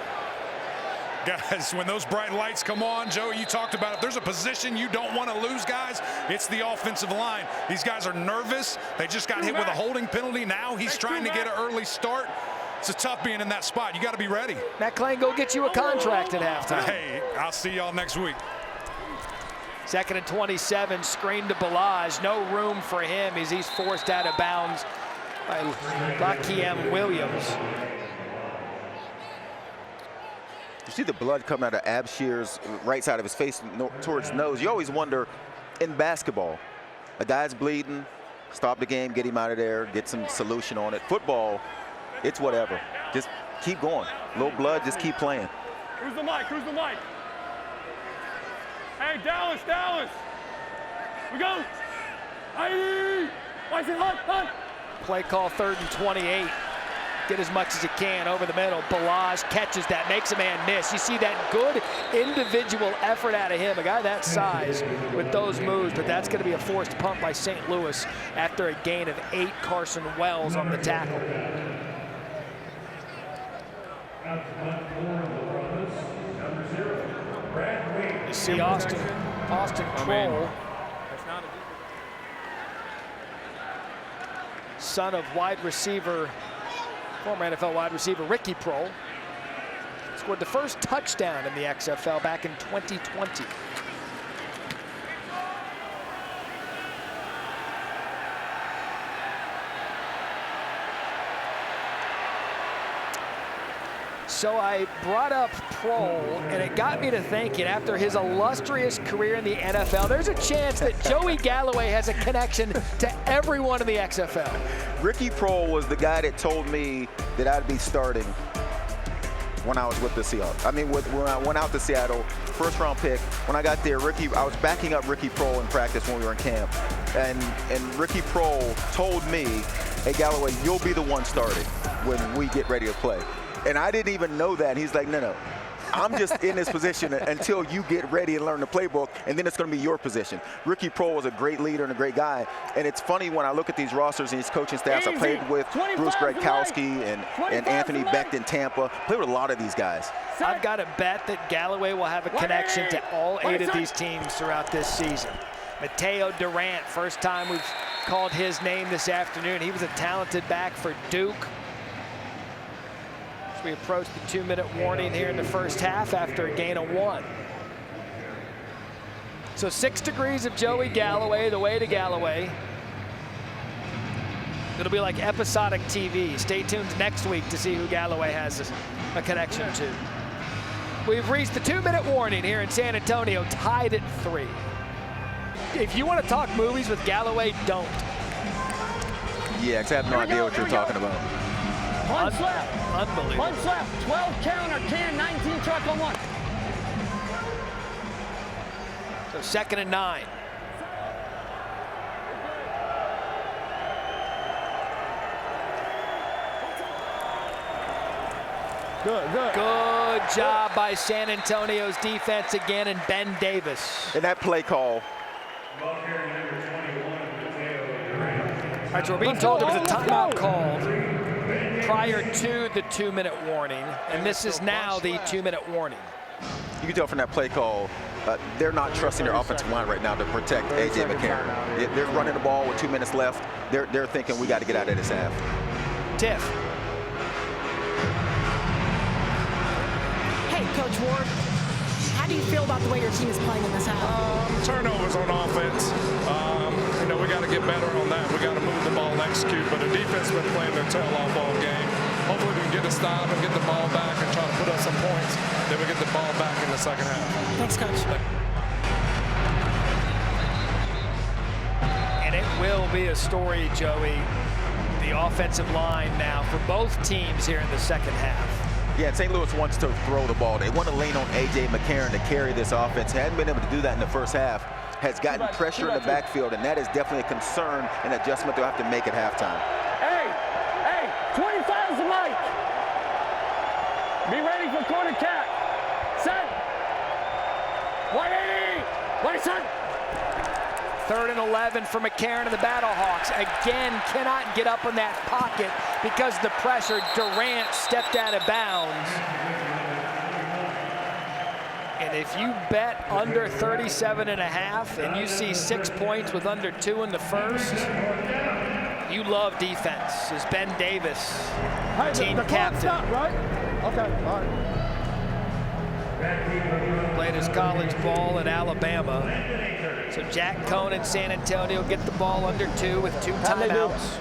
Guys, when those bright lights come on, Joe, you talked about if there's a position you don't want to lose, guys, it's the offensive line. These guys are nervous. They just got hit with a holding penalty. Now he's trying to get an early start. It's a tough being in that spot. You got to be ready. Matt Klein, go get you a contract at halftime. Hey, I'll see y'all next week. 2nd and 27, screen to Balaj. No room for him as he's forced out of bounds by Lakiem Williams. You see the blood coming out of Abshir's right side of his face towards nose. You always wonder in basketball, a guy's bleeding, stop the game, get him out of there, get some solution on it. Football, it's whatever. Just keep going. Little blood, just keep playing. Who's the mic? Hey, Dallas. We go. Hey, I said hunt. Play call 3rd and 28. Get as much as you can over the middle. Balaj catches that, makes a man miss. You see that good individual effort out of him, a guy that size with those moves, but that's going to be a forced punt by St. Louis after a gain of 8. Carson Wells on the tackle. You see Austin Kroll son of former NFL wide receiver Ricky Prohl. Scored the first touchdown in the XFL back in 2020. So I brought up Prohl, and it got me to thinking, after his illustrious career in the NFL, there's a chance that Joey Galloway has a connection to everyone in the XFL. Ricky Prohl was the guy that told me that I'd be starting when I was with the Seahawks. I mean, when I went out to Seattle, first round pick. When I got there, I was backing up Ricky Prohl in practice when we were in camp. And Ricky Prohl told me, hey, Galloway, you'll be the one starting when we get ready to play. And I didn't even know that. He's like, no, I'm just in this position until you get ready and learn the playbook, and then it's going to be your position. Ricky Prohl was a great leader and a great guy. And it's funny when I look at these rosters and these coaching staffs. I played with Bruce Gradkowski and Anthony Becht in Tampa. Played with a lot of these guys. I've got to bet that Galloway will have a connection to all 8 of these teams throughout this season. Mateo Durant, first time we've called his name this afternoon. He was a talented back for Duke. We approach the 2-minute warning here in the first half after a gain of 1. So 6 degrees of Joey Galloway, the way to Galloway. It'll be like episodic TV. Stay tuned next week to see who Galloway has a connection to. We've reached the 2-minute warning here in San Antonio, tied at 3. If you want to talk movies with Galloway, don't. Yeah, I have no idea what you're talking about. Punch left. Unbelievable. Punch left. 12 counter, 10, 19 truck on 1. So 2nd and 9. Good job by San Antonio's defense again, and Ben Davis. And that play call. All right, so we're being told there was a timeout called prior to the 2-minute warning, and this is now the 2-minute warning. You can tell from that play call, they're not trusting their offensive line right now to protect A.J. McCarron. They're running the ball with 2 minutes left. They're thinking we got to get out of this half. Tiff. Hey, Coach Ward, how do you feel about the way your team is playing in this half? Turnovers on offense. We got to get better on that. We got to move the ball and execute. But the defense has been playing their tail off all game. Hopefully we can get a stop and get the ball back and try to put up some points. Then we get the ball back in the second half. Thanks, Coach. And it will be a story, Joey. The offensive line now for both teams here in the second half. Yeah, St. Louis wants to throw the ball. They want to lean on A.J. McCarron to carry this offense. Hadn't been able to do that in the first half. Has gotten pressure in the backfield, and that is definitely a concern and adjustment they'll have to make at halftime. Hey, 25 is the mic. Be ready for corner cat. Set. 180. Wait, set. 3rd and 11 for McCarron and the Battlehawks. Again, cannot get up in that pocket because of the pressure. Durant stepped out of bounds. And if you bet under 37.5 and you see 6 points with under 2 in the first, you love defense. As Ben Davis, team captain. Stop, right? Okay, all right. Played his college ball in Alabama. So Jack Cohn and San Antonio get the ball under 2 with 2 timeouts.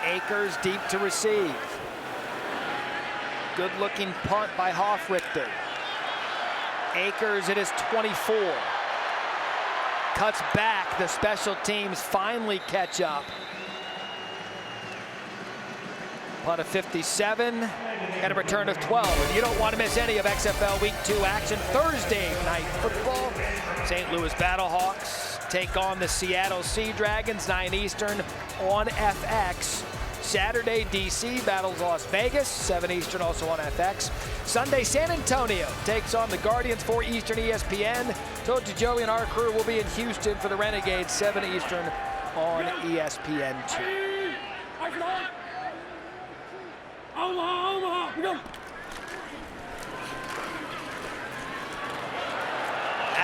Akers deep to receive. Good looking punt by Hoffrichter. Akers at his 24. Cuts back. The special teams finally catch up. Punt of 57 and a return of 12. And you don't want to miss any of XFL Week 2 action. Thursday night football. St. Louis Battlehawks take on the Seattle Sea Dragons, 9 Eastern on FX. Saturday, DC battles Las Vegas, 7 Eastern, also on FX. Sunday, San Antonio takes on the Guardians, 4 Eastern, ESPN. Told you Joey and our crew will be in Houston for the Renegades, 7 Eastern on ESPN2. Omaha, we go.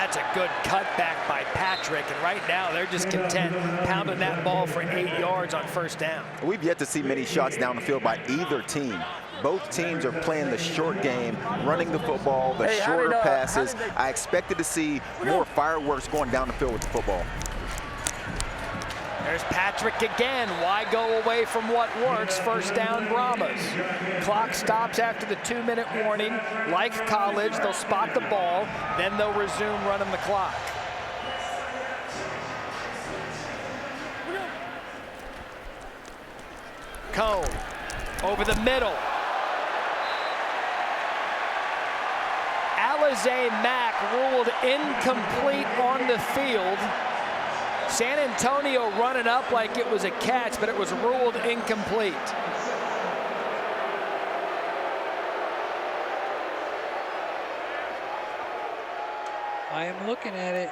That's a good cutback by Patrick, and right now they're just content pounding that ball for 8 yards on first down. We've yet to see many shots down the field by either team. Both teams are playing the short game, running the football, the shorter passes. I expected to see more fireworks going down the field with the football. There's Patrick again. Why go away from what works? First down, Brahmas. Clock stops after the 2-minute warning. Like college, they'll spot the ball, then they'll resume running the clock. Cone over the middle. Alizé Mack ruled incomplete on the field. San Antonio running up like it was a catch, but it was ruled incomplete. I am looking at it.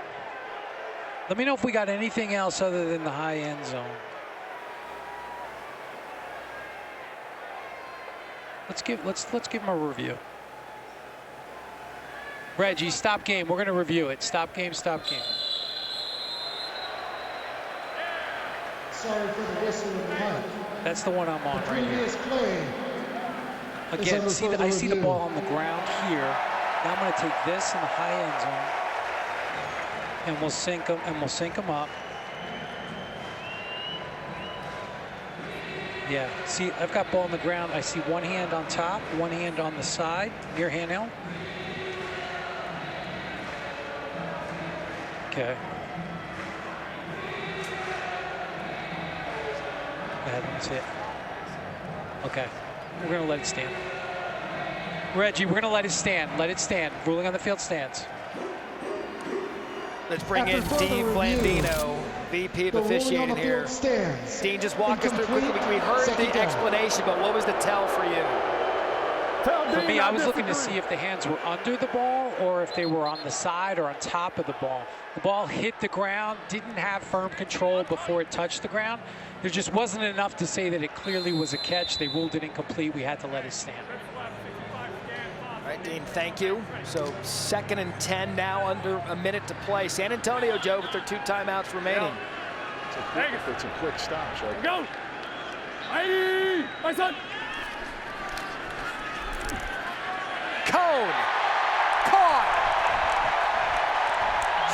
Let me know if we got anything else other than the high end zone. Let's give him a review. Reggie, stop game. We're going to review it. Stop game, stop game. Sorry for the whistle in the mic. That's the one I'm on right here. Previous play. Again, I see the ball on the ground here. Now I'm going to take this in the high end zone, and we'll sync them up. Yeah, see, I've got ball on the ground. I see one hand on top, one hand on the side, near handheld. Okay. That's it. Okay, we're gonna let it stand. Reggie, we're gonna let it stand. Let it stand. Ruling on the field stands. Let's bring in Dean Blandino, VP of officiating here. Dean, just walk us through quickly. We heard the explanation, but what was the tell for you? For me, I was looking to see if the hands were under the ball or if they were on the side or on top of the ball. The ball hit the ground, didn't have firm control before it touched the ground. There just wasn't enough to say that it clearly was a catch. They ruled it incomplete. We had to let it stand. All right, Dean, thank you. So 2nd and 10 now, under a minute to play. San Antonio, Joe, with their 2 timeouts remaining. It's a quick stop, Joe. Go! Hey, my son! Cone, caught.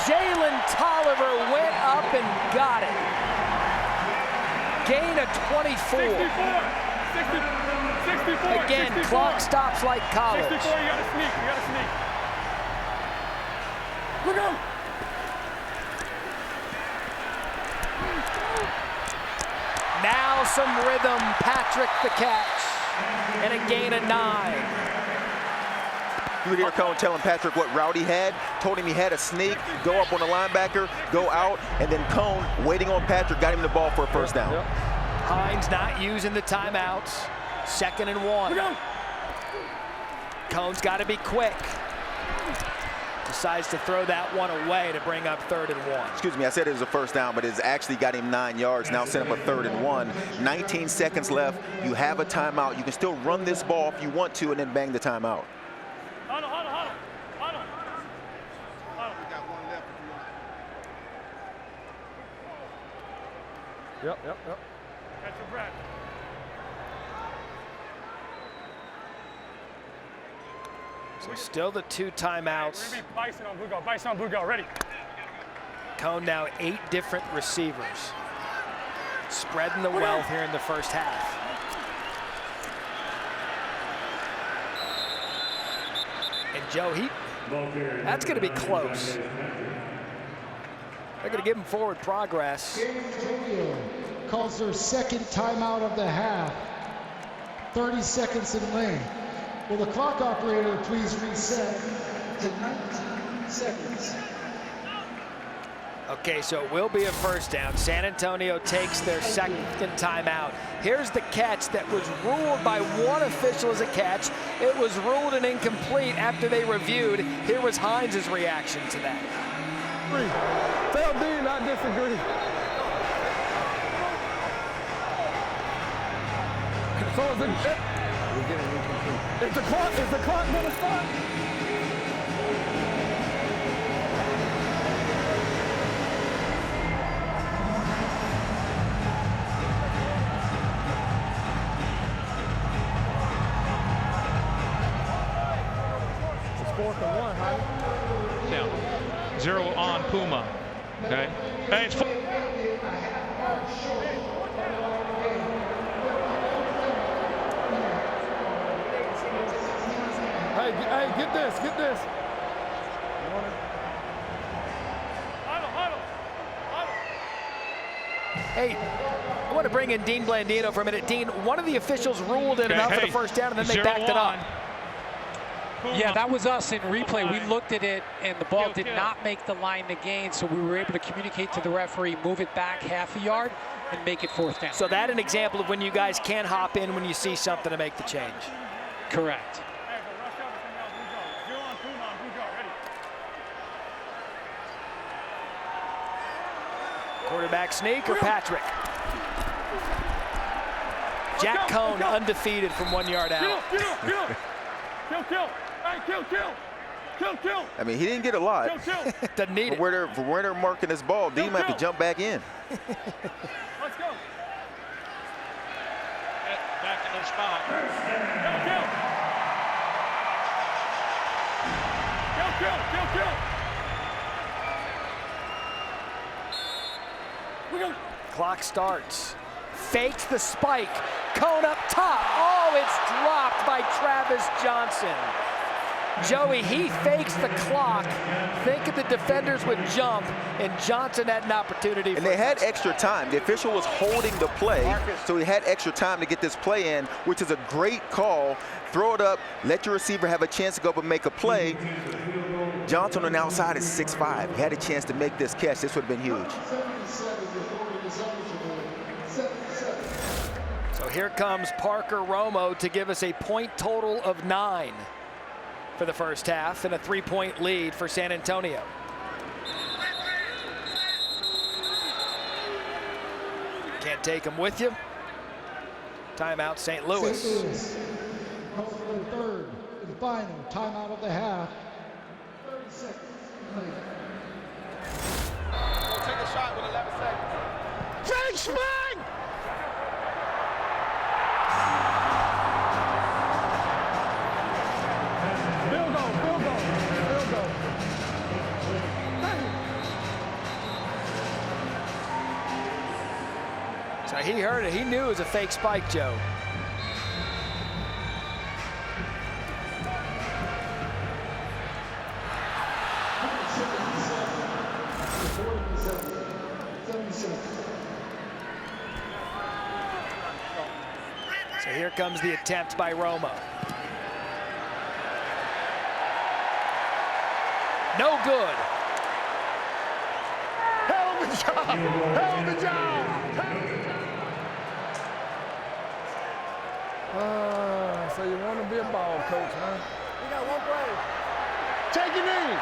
Jalen Tolliver went up and got it. Gain of 24. 64. Again, 64. clock stops like college. 64, you gotta sneak, Look out! Now some rhythm, Patrick the catch, and a gain of 9. You would hear Cone telling Patrick what route he had, told him he had a sneak, go up on the linebacker, go out, and then Cone, waiting on Patrick, got him the ball for a first down. Hines not using the timeouts. 2nd and 1. Cone's got to be quick. Decides to throw that one away to bring up 3rd and 1. Excuse me, I said it was a first down, but it's actually got him 9 yards. Now set up a 3rd and 1. 19 seconds left. You have a timeout. You can still run this ball if you want to and then bang the timeout. Hold on. We got one left if you want. Yep. Catch your breath. So still the 2 timeouts. We're gonna be Bison on blue go. Ready? Cone now 8 different receivers. Spreading the wealth here in the first half. And Joe, that's going to be close. They're going to give him forward progress. Antonio calls their 2nd timeout of the half. 30 seconds in length. Will the clock operator please reset to 19 seconds? Okay, so it will be a first down. San Antonio takes their 2nd timeout. Here's the catch that was ruled by one official as a catch. It was ruled an incomplete after they reviewed. Here was Hines' reaction to that. Tell Dean I disagree. So is the clock gonna stop? 4th and 1, honey. Down. 0 on Puma. Okay. Hey, it's Hey, get this. Hey, I want to bring in Dean Blandino for a minute. Dean, one of the officials ruled it enough for the first down, and then they backed it up. Yeah, that was us in replay. We looked at it, and the ball did not make the line to gain, so we were able to communicate to the referee, move it back half a yard, and make it 4th down. So that's an example of when you guys can hop in when you see something to make the change. Correct. Quarterback sneak or Patrick? Jack Cohn undefeated from 1 yard out. Kill. Hey, kill. I mean, he didn't get a lot. Doesn't need it. For where they're marking this ball, Dean might have to jump back in. Let's go. back in their spot. Kill. Clock starts. Fakes the spike. Cone up top. Oh, it's dropped by Travis Johnson. Joey, he fakes the clock, thinking the defenders would jump, and Johnson had an opportunity. And they had extra time. The official was holding the play, so he had extra time to get this play in, which is a great call. Throw it up, let your receiver have a chance to go up and make a play. Johnson on the outside is 6'5". He had a chance to make this catch. This would have been huge. So here comes Parker Romo to give us a point total of 9 for the first half and a 3-point lead for San Antonio. Can't take them with you. Timeout, St. Louis. St. Louis. Third and final timeout of the half. 30 seconds. Take a shot with 11 seconds. Fake swing! Field goal. So he heard it. He knew it was a fake spike, Joe. So here comes the attempt by Romo. No good. Hell of a job. So you want to be a ball coach, huh? We got one play. Take it in.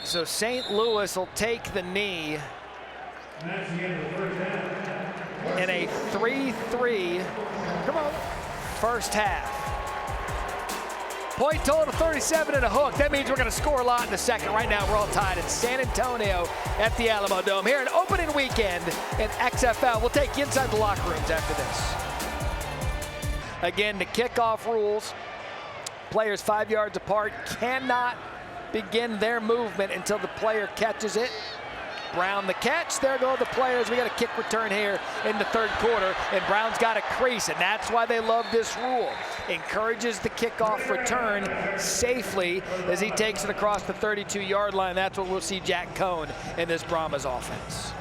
So St. Louis will take the knee in a 3-3 first half. Point total 37 and a hook. That means we're going to score a lot in the second. Right now we're all tied in San Antonio at the Alamodome. Here an opening weekend in XFL. We'll take you inside the locker rooms after this. Again, the kickoff rules. Players 5 yards apart cannot begin their movement until the player catches it. Brown the catch. There go the players. We got a kick return here in the third quarter, and Brown's got a crease, and that's why they love this rule. Encourages the kickoff return safely as he takes it across the 32-yard line. That's what we'll see Jack Cohn in this Brahmas offense.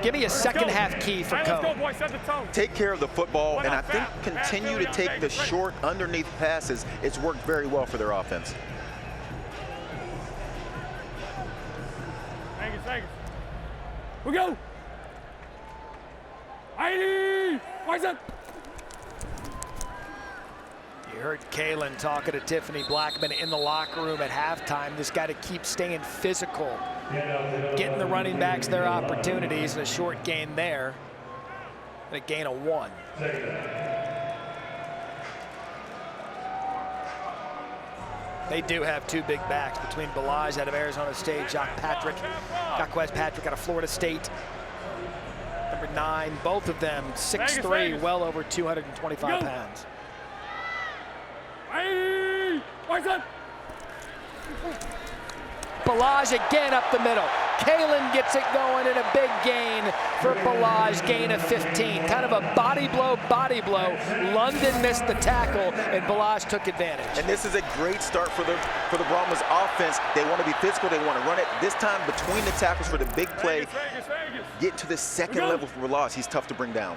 Give me a second half key for Cohn. Take care of the football, and I think continue to take the short underneath passes. It's worked very well for their offense. Thanks. We go. 80. Why is that? You heard Kalen talking to Tiffany Blackman in the locker room at halftime. Just got to keep staying physical, getting the running backs their opportunities, and a short gain there, and a gain of 1. They do have 2 big backs between Balaj out of Arizona State, Jacques Patrick out of Florida State. Number 9, both of them 6'3", well over 225 pounds. Balaj again up the middle. Kalen gets it going, and a big gain for Balaj, gain of 15. Kind of a body blow. London missed the tackle, and Balaj took advantage. And this is a great start for the Brahmas offense. They want to be physical. They want to run it. This time between the tackles for the big play. Get to the second level for Balaj. He's tough to bring down.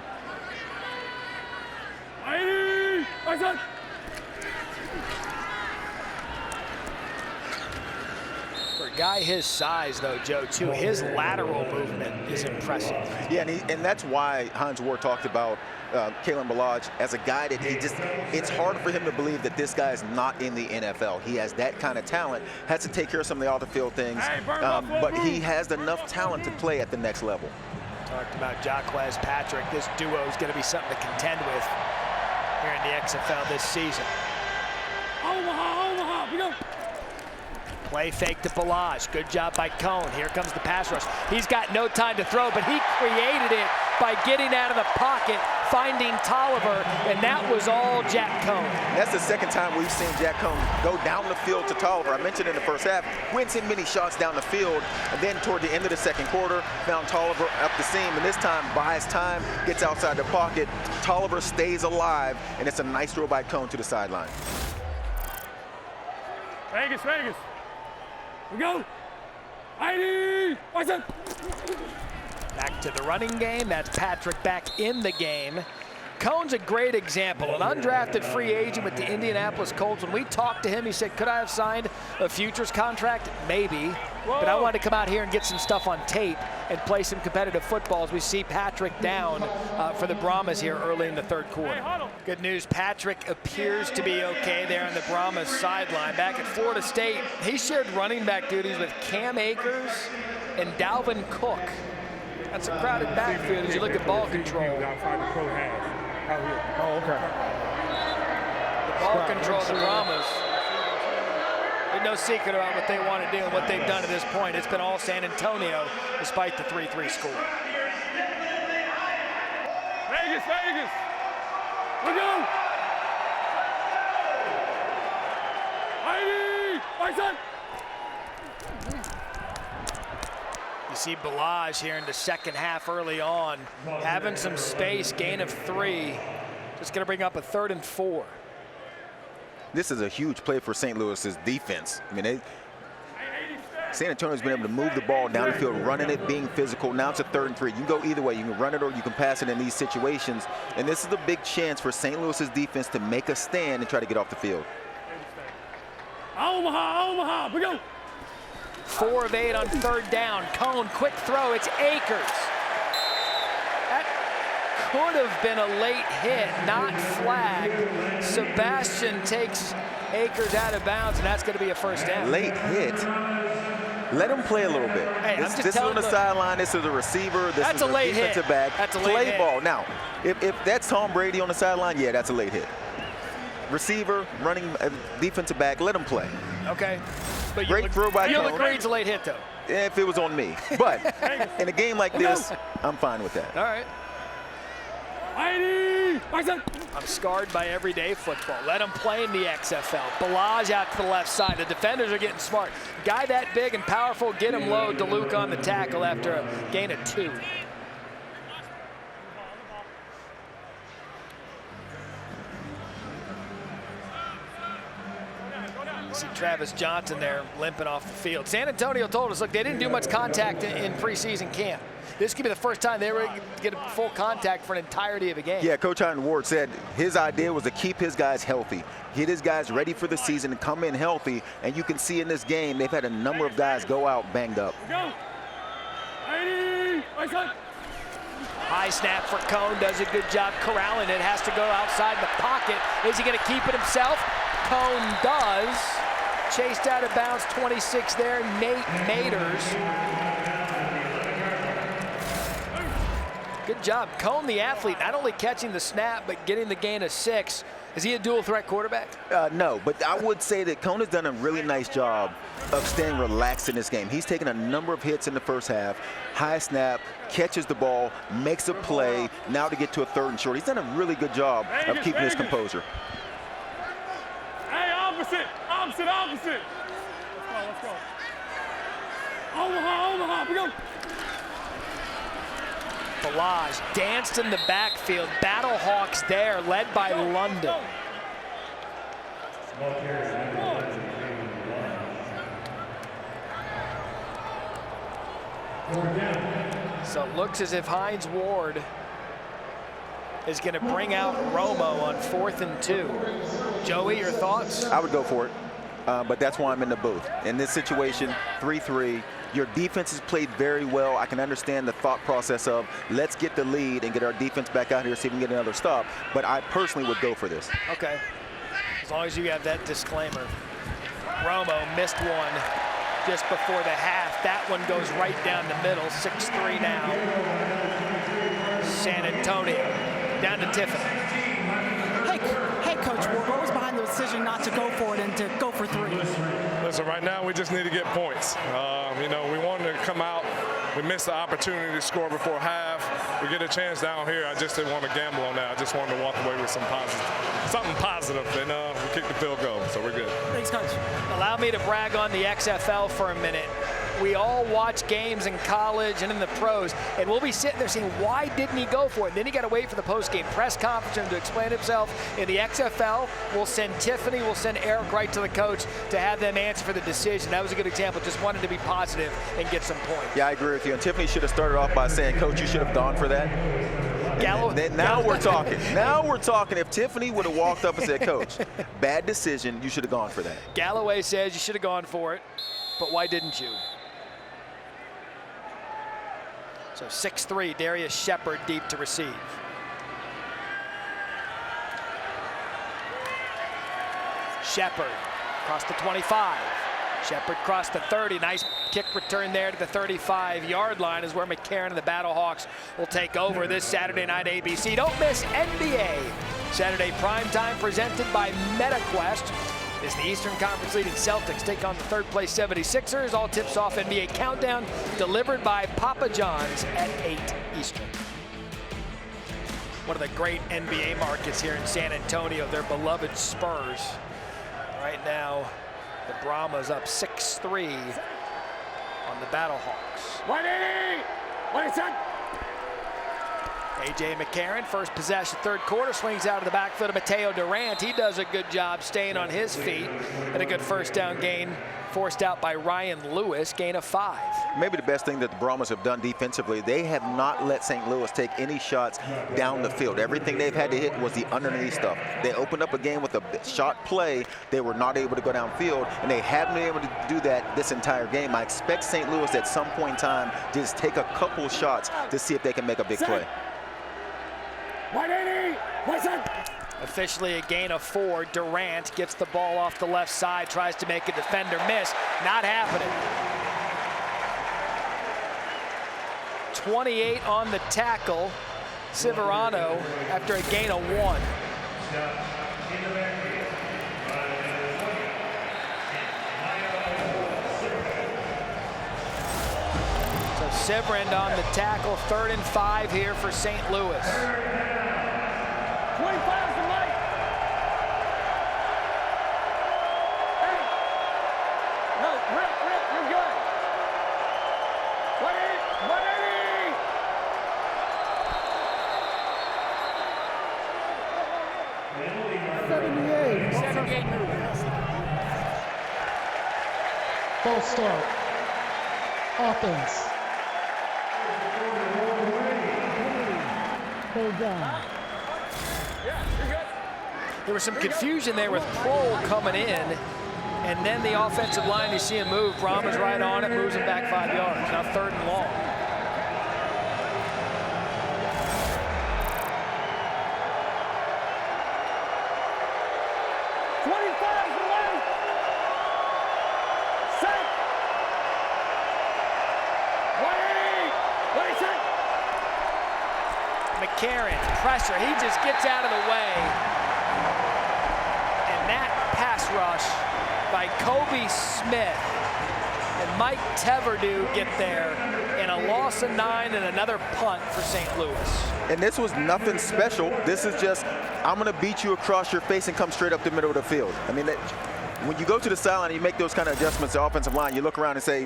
For a guy his size, though, Joe, too, his lateral movement is impressive. Yeah, and that's why Hines Ward talked about Kalen Balaj as a guy that it's hard for him to believe that this guy is not in the NFL. He has that kind of talent, has to take care of some of the off-the-field things, but he has enough talent to play at the next level. Talked about Jacques Patrick. This duo is going to be something to contend with here in the XFL this season. Omaha, we go. Play fake to Balaj. Good job by Cone. Here comes the pass rush. He's got no time to throw, but he created it by getting out of the pocket, finding Tolliver, and that was all Jack Cone. That's the second time we've seen Jack Cone go down the field to Tolliver. I mentioned in the first half, went in many shots down the field, and then toward the end of the second quarter, found Tolliver up the seam, and this time buys time, gets outside the pocket. Tolliver stays alive, and it's a nice throw by Cone to the sideline. Vegas. We go. ID. Back to the running game. That's Patrick back in the game. Cone's a great example, an undrafted free agent with the Indianapolis Colts. When we talked to him, he said, could I have signed a futures contract? Maybe. But I wanted to come out here and get some stuff on tape and play some competitive football as we see Patrick down for the Brahmas here early in the third quarter. Good news, Patrick appears to be okay there on the Brahmas sideline. Back at Florida State, he shared running back duties with Cam Akers and Dalvin Cook. That's a crowded backfield as you look at ball control. Oh, okay. The ball control of the Brahmas. There's no secret about what they want to do and what they've done at this point. It's been all San Antonio, despite the 3-3 score. Vegas. We go. ID. You see Balaj here in the second half early on, having some space, gain of 3. Just going to bring up a 3rd and 4. This is a huge play for St. Louis's defense. I mean, San Antonio's been able to move the ball down the field, running it, being physical. Now it's a 3rd and 3. You can go either way. You can run it or you can pass it in these situations. And this is a big chance for St. Louis's defense to make a stand and try to get off the field. Omaha, we go. 4 of 8 on 3rd down. Cone, quick throw. It's Akers. That could have been a late hit, not flagged. Sebastian takes Akers out of bounds, and that's going to be a first down. Late hit. Let him play a little bit. Hey, this is on the sideline. This is a receiver. This is a late defensive hit. back. That's a late play hit. Ball. Now, if that's Tom Brady on the sideline, yeah, that's a late hit. Receiver, running, defensive back, let him play. Okay. But great throw by you Cone. agree it's a late hit, though. If it was on me. But in a game like this, I'm fine with that. All right. I'm scarred by everyday football. Let him play in the XFL. Balaj out to the left side. The defenders are getting smart. Guy that big and powerful, get him low. DeLuke on the tackle after a gain of 2. You see Travis Johnson there limping off the field. San Antonio told us, look, they didn't do much contact in preseason camp. This could be the first time they were going to get a full contact for an entirety of a game. Yeah, Coach Hines Ward said his idea was to keep his guys healthy, get his guys ready for the season and come in healthy. And you can see in this game, they've had a number of guys go out banged up. High High snap for Cone, does a good job corralling it, has to go outside the pocket. Is he gonna keep it himself? Cone does. Chased out of bounds, 26 there, Nate Maters. Good job, Cone the athlete, not only catching the snap, but getting the gain of 6. Is he a dual threat quarterback? No, but I would say that Cone has done a really nice job of staying relaxed in this game. He's taken a number of hits in the first half, high snap, catches the ball, makes a play, now to get to a 3rd and short. He's done a really good job of keeping his composure. Hey, opposite. Let's go. Omaha, we go. Balaj danced in the backfield. Battlehawks there, led by London. So it looks as if Hines Ward is going to bring out Romo on 4th and 2. Joey, your thoughts? I would go for it, but that's why I'm in the booth. In this situation, 3-3. Your defense has played very well. I can understand the thought process of let's get the lead and get our defense back out here, see if we can get another stop. But I personally would go for this. Okay, as long as you have that disclaimer. Romo missed one just before the half. That one goes right down the middle, 6-3 now. San Antonio, down to Tiffany. Hey, Coach Ward, what was behind the decision not to go for it and to go for 3? Listen, right now we just need to get points. You know, we wanted to come out. We missed the opportunity to score before half. We get a chance down here. I just didn't want to gamble on that. I just wanted to walk away with something positive, and we kicked the field goal, so we're good. Thanks, Coach. Allow me to brag on the XFL for a minute. We all watch games in college and in the pros, and we'll be sitting there saying, why didn't he go for it? And then you got to wait for the post-game press conference for him to explain himself. In the XFL, we'll send Tiffany, we'll send Eric right to the coach to have them answer for the decision. That was a good example. Just wanted to be positive and get some points. Yeah, I agree with you. And Tiffany should have started off by saying, Coach, you should have gone for that. Now we're talking. Now we're talking. If Tiffany would have walked up and said, Coach, bad decision, you should have gone for that. Galloway says you should have gone for it, but why didn't you? So 6-3, Darius Shepard deep to receive. Shepard across the 25. Shepard crossed the 30. Nice kick return there to the 35-yard line is where McCarron and the Battlehawks will take over this Saturday night ABC. Don't miss NBA Saturday primetime presented by MetaQuest. As the Eastern Conference leading Celtics take on the 3rd place 76ers. All tips off NBA Countdown delivered by Papa John's at 8 Eastern. One of the great NBA markets here in San Antonio, their beloved Spurs. Right now, the Brahmas up 6-3 on the Battlehawks. 180! A.J. McCarron, first possession, 3rd quarter, swings out of the backfield of Mateo Durant. He does a good job staying on his feet, and a good 1st down gain forced out by Ryan Lewis, gain of 5. Maybe the best thing that the Brahmas have done defensively, they have not let St. Louis take any shots down the field. Everything they've had to hit was the underneath stuff. They opened up a game with a shot play. They were not able to go downfield, and they haven't been able to do that this entire game. I expect St. Louis at some point in time to just take a couple shots to see if they can make a big play. 180! Officially a gain of 4. Durant gets the ball off the left side, tries to make a defender miss. Not happening. 28 on the tackle. Severano after a gain of 1. So Severand on the tackle, 3rd and 5 here for St. Louis. 25 to Mike. Hey. No, Rip, you're good. 180. False start. Offense. Hold down. There was some confusion there with Prohl coming in, and then the offensive line, you see him move. Brahmas right on it, moves him back 5 yards. Now 3rd and long. McCarron, pressure, he just gets out of the way. And that pass rush by Kobe Smith and Mike Teverdew get there, and a loss of 9 and another punt for St. Louis. And this was nothing special. This is just, I'm going to beat you across your face and come straight up the middle of the field. I mean, when you go to the sideline and you make those kind of adjustments to the offensive line, you look around and say,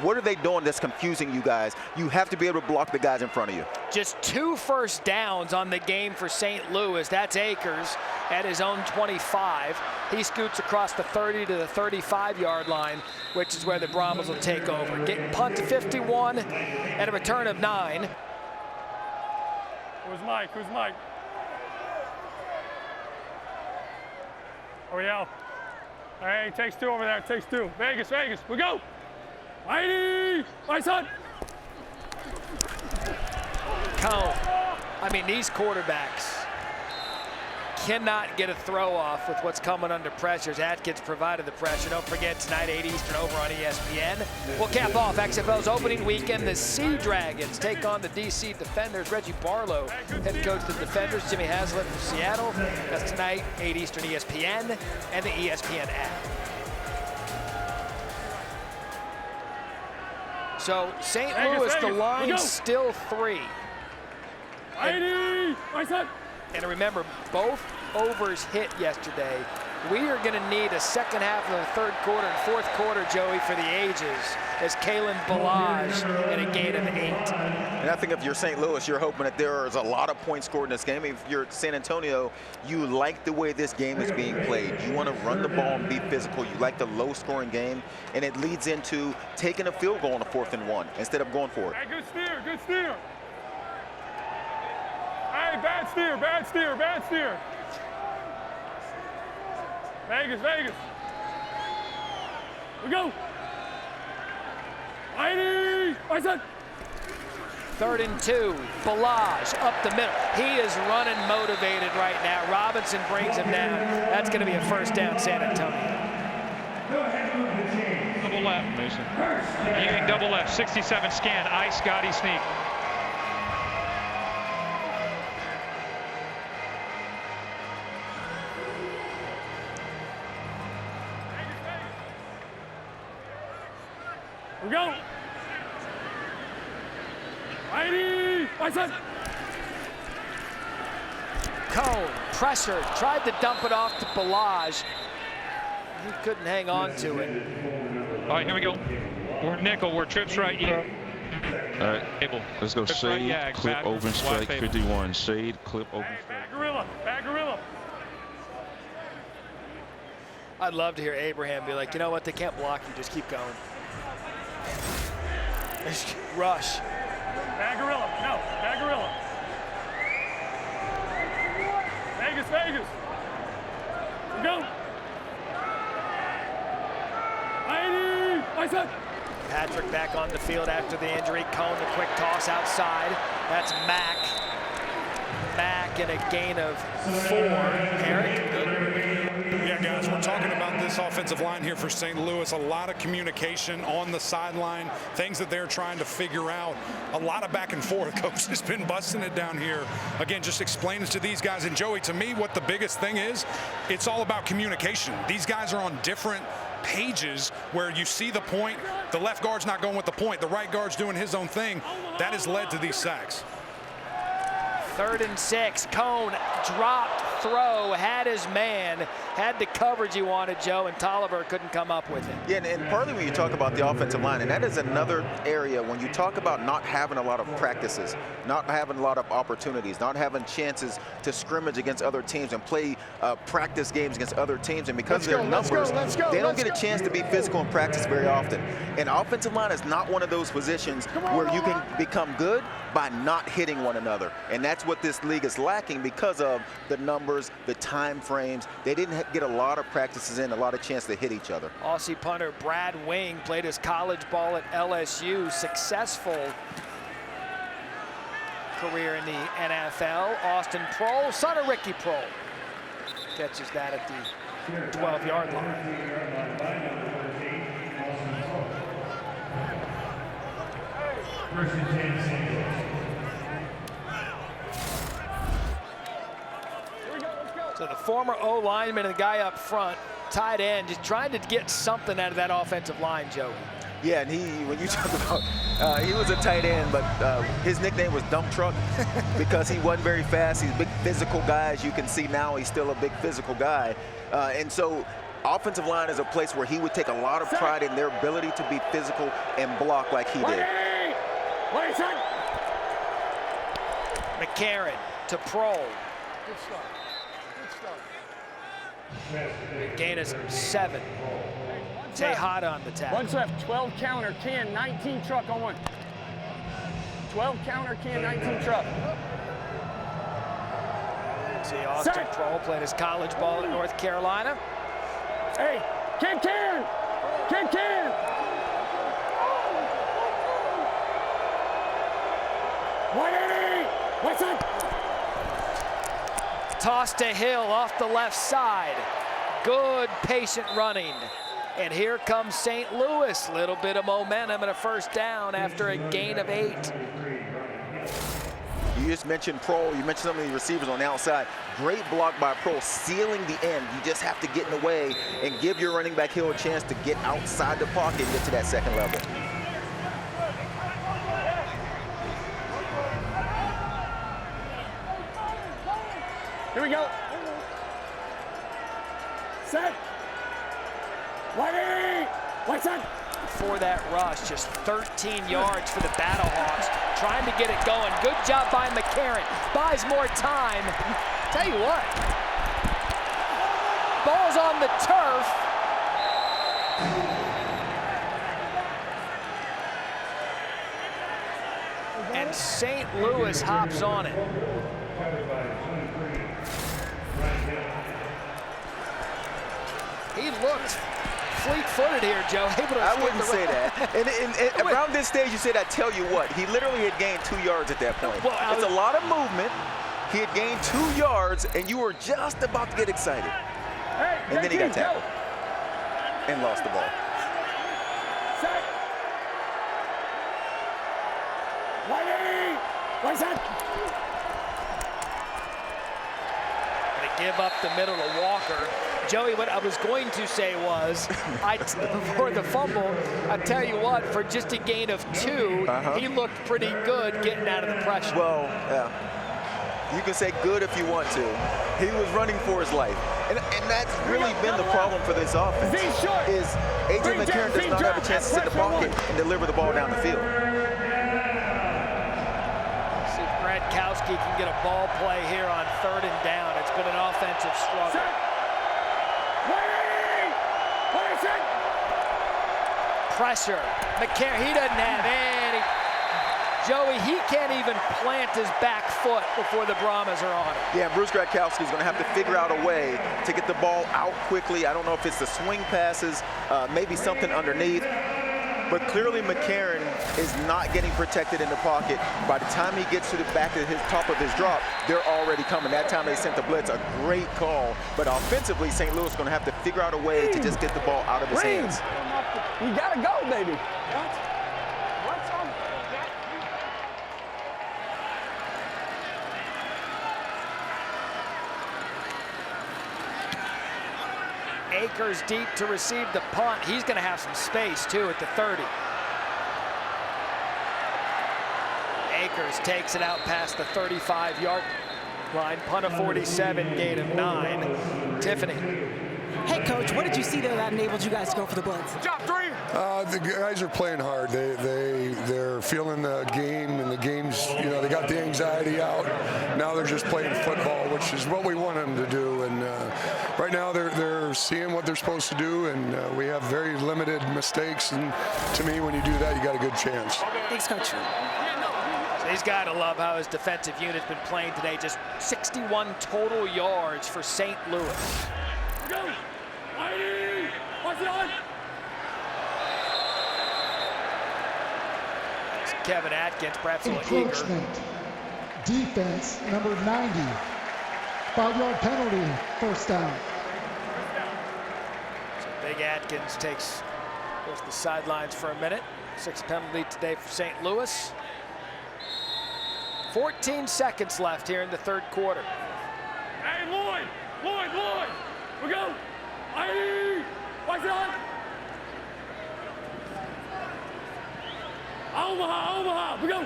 what are they doing that's confusing you guys? You have to be able to block the guys in front of you. Just 2 first downs on the game for St. Louis. That's Akers at his own 25. He scoots across the 30 to the 35-yard line, which is where the Brahmas will take over. Getting punt to 51 and a return of 9. Who's Mike? Who's Mike? Oh, yeah. Hey, takes 2 over there. Takes 2. Vegas, Vegas. We go. Mighty. My son. Cone. I mean, these quarterbacks cannot get a throw off with what's coming under pressures. Atkins provided the pressure. Don't forget, tonight, 8 Eastern over on ESPN. We'll cap off XFL's opening weekend. The Sea Dragons take on the DC Defenders. Reggie Barlow, head coach of the Defenders. Jimmy Haslett from Seattle. That's tonight, 8 Eastern ESPN and the ESPN app. So St. Louis, the line's still 3. Mighty. My son. And remember, both overs hit yesterday. We are going to need a second half of the third quarter and fourth quarter, Joey, for the ages, as Kalen Balazs in a gain of 8. And I think if you're St. Louis, you're hoping that there is a lot of points scored in this game. If you're San Antonio, you like the way this game is being played. You want to run the ball and be physical. You like the low-scoring game, and it leads into taking a field goal on a 4th and 1 instead of going for it. Hey, good steer, good steer. Hey, bad steer, bad steer, bad steer. Vegas, Vegas. We go. Mighty. My son. 3rd and 2. Balazs up the middle. He is running motivated right now. Robinson brings him down. That's going to be a first down, San Antonio. Double left, Mason. Using double left. 67 scan. Ice, Scotty, sneak. We go. Mighty. My son. Cone, pressure, tried to dump it off to Balazs. He couldn't hang on to it. All right, here we go. We're nickel, we're trips right. All right, let's go. Trips Shade, right, clip, back, open, strike, wide 51. Shade, clip, open, Hey, strike. bad gorilla, bad gorilla. I'd love to hear Abraham be like, you know what, they can't block you, just keep going. Rush. Bad gorilla, no, bad gorilla. Vegas, Vegas. We go. Mighty. My son. Patrick back on the field after the injury. Cone, the quick toss outside. That's Mack. Mack in a gain of 4. Eric, good. Yeah, guys, we're talking about this offensive line here for St. Louis. A lot of communication on the sideline, things that they're trying to figure out. A lot of back and forth. Coach has been busting it down here. Again, just explaining to these guys. And Joey, to me, what the biggest thing is, it's all about communication. These guys are on different pages where you see the point. The left guard's not going with the point. The right guard's doing his own thing. That has led to these sacks. 3rd and 6. Cone dropped, throw, had his man, had the coverage he wanted, Joe, and Tolliver couldn't come up with it. Yeah, and partly when you talk about the offensive line, and that is another area when you talk about not having a lot of practices, not having a lot of opportunities, not having chances to scrimmage against other teams and play practice games against other teams, and because of their numbers, they don't get a chance to be physical in practice very often. And offensive line is not one of those positions where you can become good by not hitting one another, and that's what this league is lacking because of the numbers, the time frames. They didn't get a lot of practices in, a lot of chance to hit each other. Aussie punter Brad Wing played his college ball at LSU. Successful career in the NFL. Austin Prohl, son of Ricky Prohl, catches that at the 12-yard line. So the former O-lineman and the guy up front, tight end, just trying to get something out of that offensive line, Joey. Yeah, and when you talk about, he was a tight end, but his nickname was Dump Truck because he wasn't very fast. He's a big physical guy. As you can see now, he's still a big physical guy. And so offensive line is a place where he would take a lot of pride in their ability to be physical and block like he did. McCarron to Prohl. Good start. Gain is 7. Tejada on the tackle. 1 left, 12 counter, can, 19 truck on 1. 12 counter, can, 19 truck. See Austin Prohl played his college ball at North Carolina. Hey, can. 180. What's up? Toss to Hill off the left side. Good patient running. And here comes St. Louis. Little bit of momentum and a first down after a gain of 8. You just mentioned Prohl. You mentioned some of the receivers on the outside. Great block by Prohl, sealing the end. You just have to get in the way and give your running back Hill a chance to get outside the pocket and get to that second level. Here we go. Set. 180. What's up? For that rush, just 13 yards for the Battlehawks, trying to get it going. Good job by McCarron. Buys more time. Tell you what, ball's on the turf. And St. Louis hops on it. He looked fleet-footed here, Joe. I wouldn't say that. And around this stage, you said, I tell you what, he literally had gained 2 yards at that point. Well, it's a lot of movement. He had gained 2 yards, and you were just about to get excited. Hey, and then he got tackled and lost the ball. Set. 180. What's that? Gonna give up the middle to Walker. Joey, what I was going to say was, before the fumble, I tell you what, for just a gain of 2, he looked pretty good getting out of the pressure. Well, yeah. You can say good if you want to. He was running for his life. And that's really been the problem for this offense, is A.J. McCarron does not have a chance to sit in the pocket and deliver the ball down the field. See if Gradkowski can get a ball play here on 3rd and down. It's been an offensive struggle. Pressure. McCarron, he doesn't have any. Joey, he can't even plant his back foot before the Brahmas are on it. Yeah, Bruce Gradkowski is going to have to figure out a way to get the ball out quickly. I don't know if it's the swing passes, maybe something underneath. But clearly McCarron is not getting protected in the pocket. By the time he gets to the back of his top of his drop, they're already coming. That time they sent the blitz, a great call. But offensively, St. Louis is going to have to figure out a way to just get the ball out of his hands. You gotta go, baby. What's on? Akers deep to receive the punt. He's going to have some space, too, at the 30. Akers takes it out past the 35-yard line. Punt of 47, gain of 9. Tiffany. Hey, Coach, what did you see there that enabled you guys to go for the blitz? Job 3. The guys are playing hard. They're feeling the game, and the game's, you know, they got the anxiety out. Now they're just playing football, which is what we want them to do. And right now they're seeing what they're supposed to do, and we have very limited mistakes. And to me, when you do that, you got a good chance. Thanks, Coach. So he's got to love how his defensive unit's been playing today. Just 61 total yards for St. Louis. Go. What's it on? Kevin Atkins, perhaps a little eager. Encroachment. Defense, number 90. 5-yard penalty, first down. So Big Atkins goes to the sidelines for a minute. 6th penalty today for St. Louis. 14 seconds left here in the 3rd quarter. Hey, Lloyd, Lloyd, we go. ID, watch it on. Omaha, we go.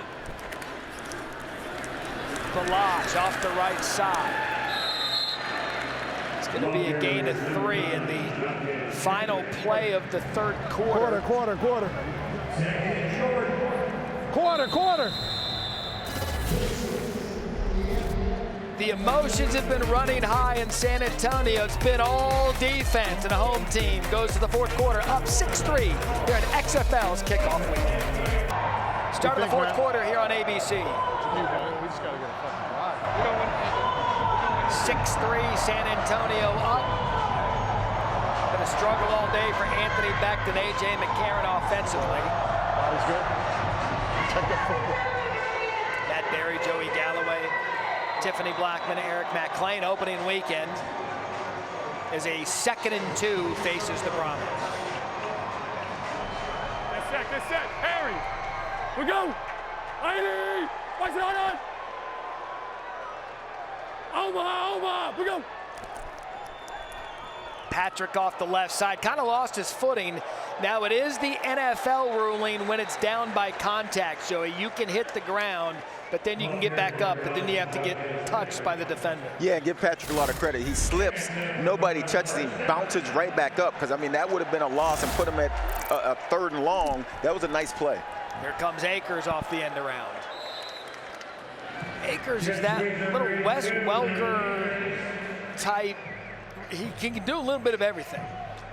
Balazs off the right side. It's going to be a gain of 3 in the final play of the third quarter. Quarter. The emotions have been running high in San Antonio. It's been all defense, and a home team goes to the fourth quarter up 6-3 here in XFL's kickoff weekend. Start of the fourth quarter here on ABC. 6-3 San Antonio up. Been a struggle all day for Anthony Beckton, A.J. McCarron offensively. Body's good. Matt Berry, Joey Galloway, Tiffany Blackman, Eric McClain. Opening weekend is a 2nd and 2 faces the Brahmas. That's set. Harry, we go. ID, watch it on. Omaha, we go. Patrick off the left side, kind of lost his footing. Now it is the NFL ruling when it's down by contact, Joey. You can hit the ground, but then you can get back up, but then you have to get touched by the defender. Yeah, give Patrick a lot of credit. He slips, nobody touches him, bounces right back up, because, I mean, that would have been a loss and put him at a 3rd and long. That was a nice play. Here comes Akers off the end around. Akers is that little Wes Welker type. He can do a little bit of everything.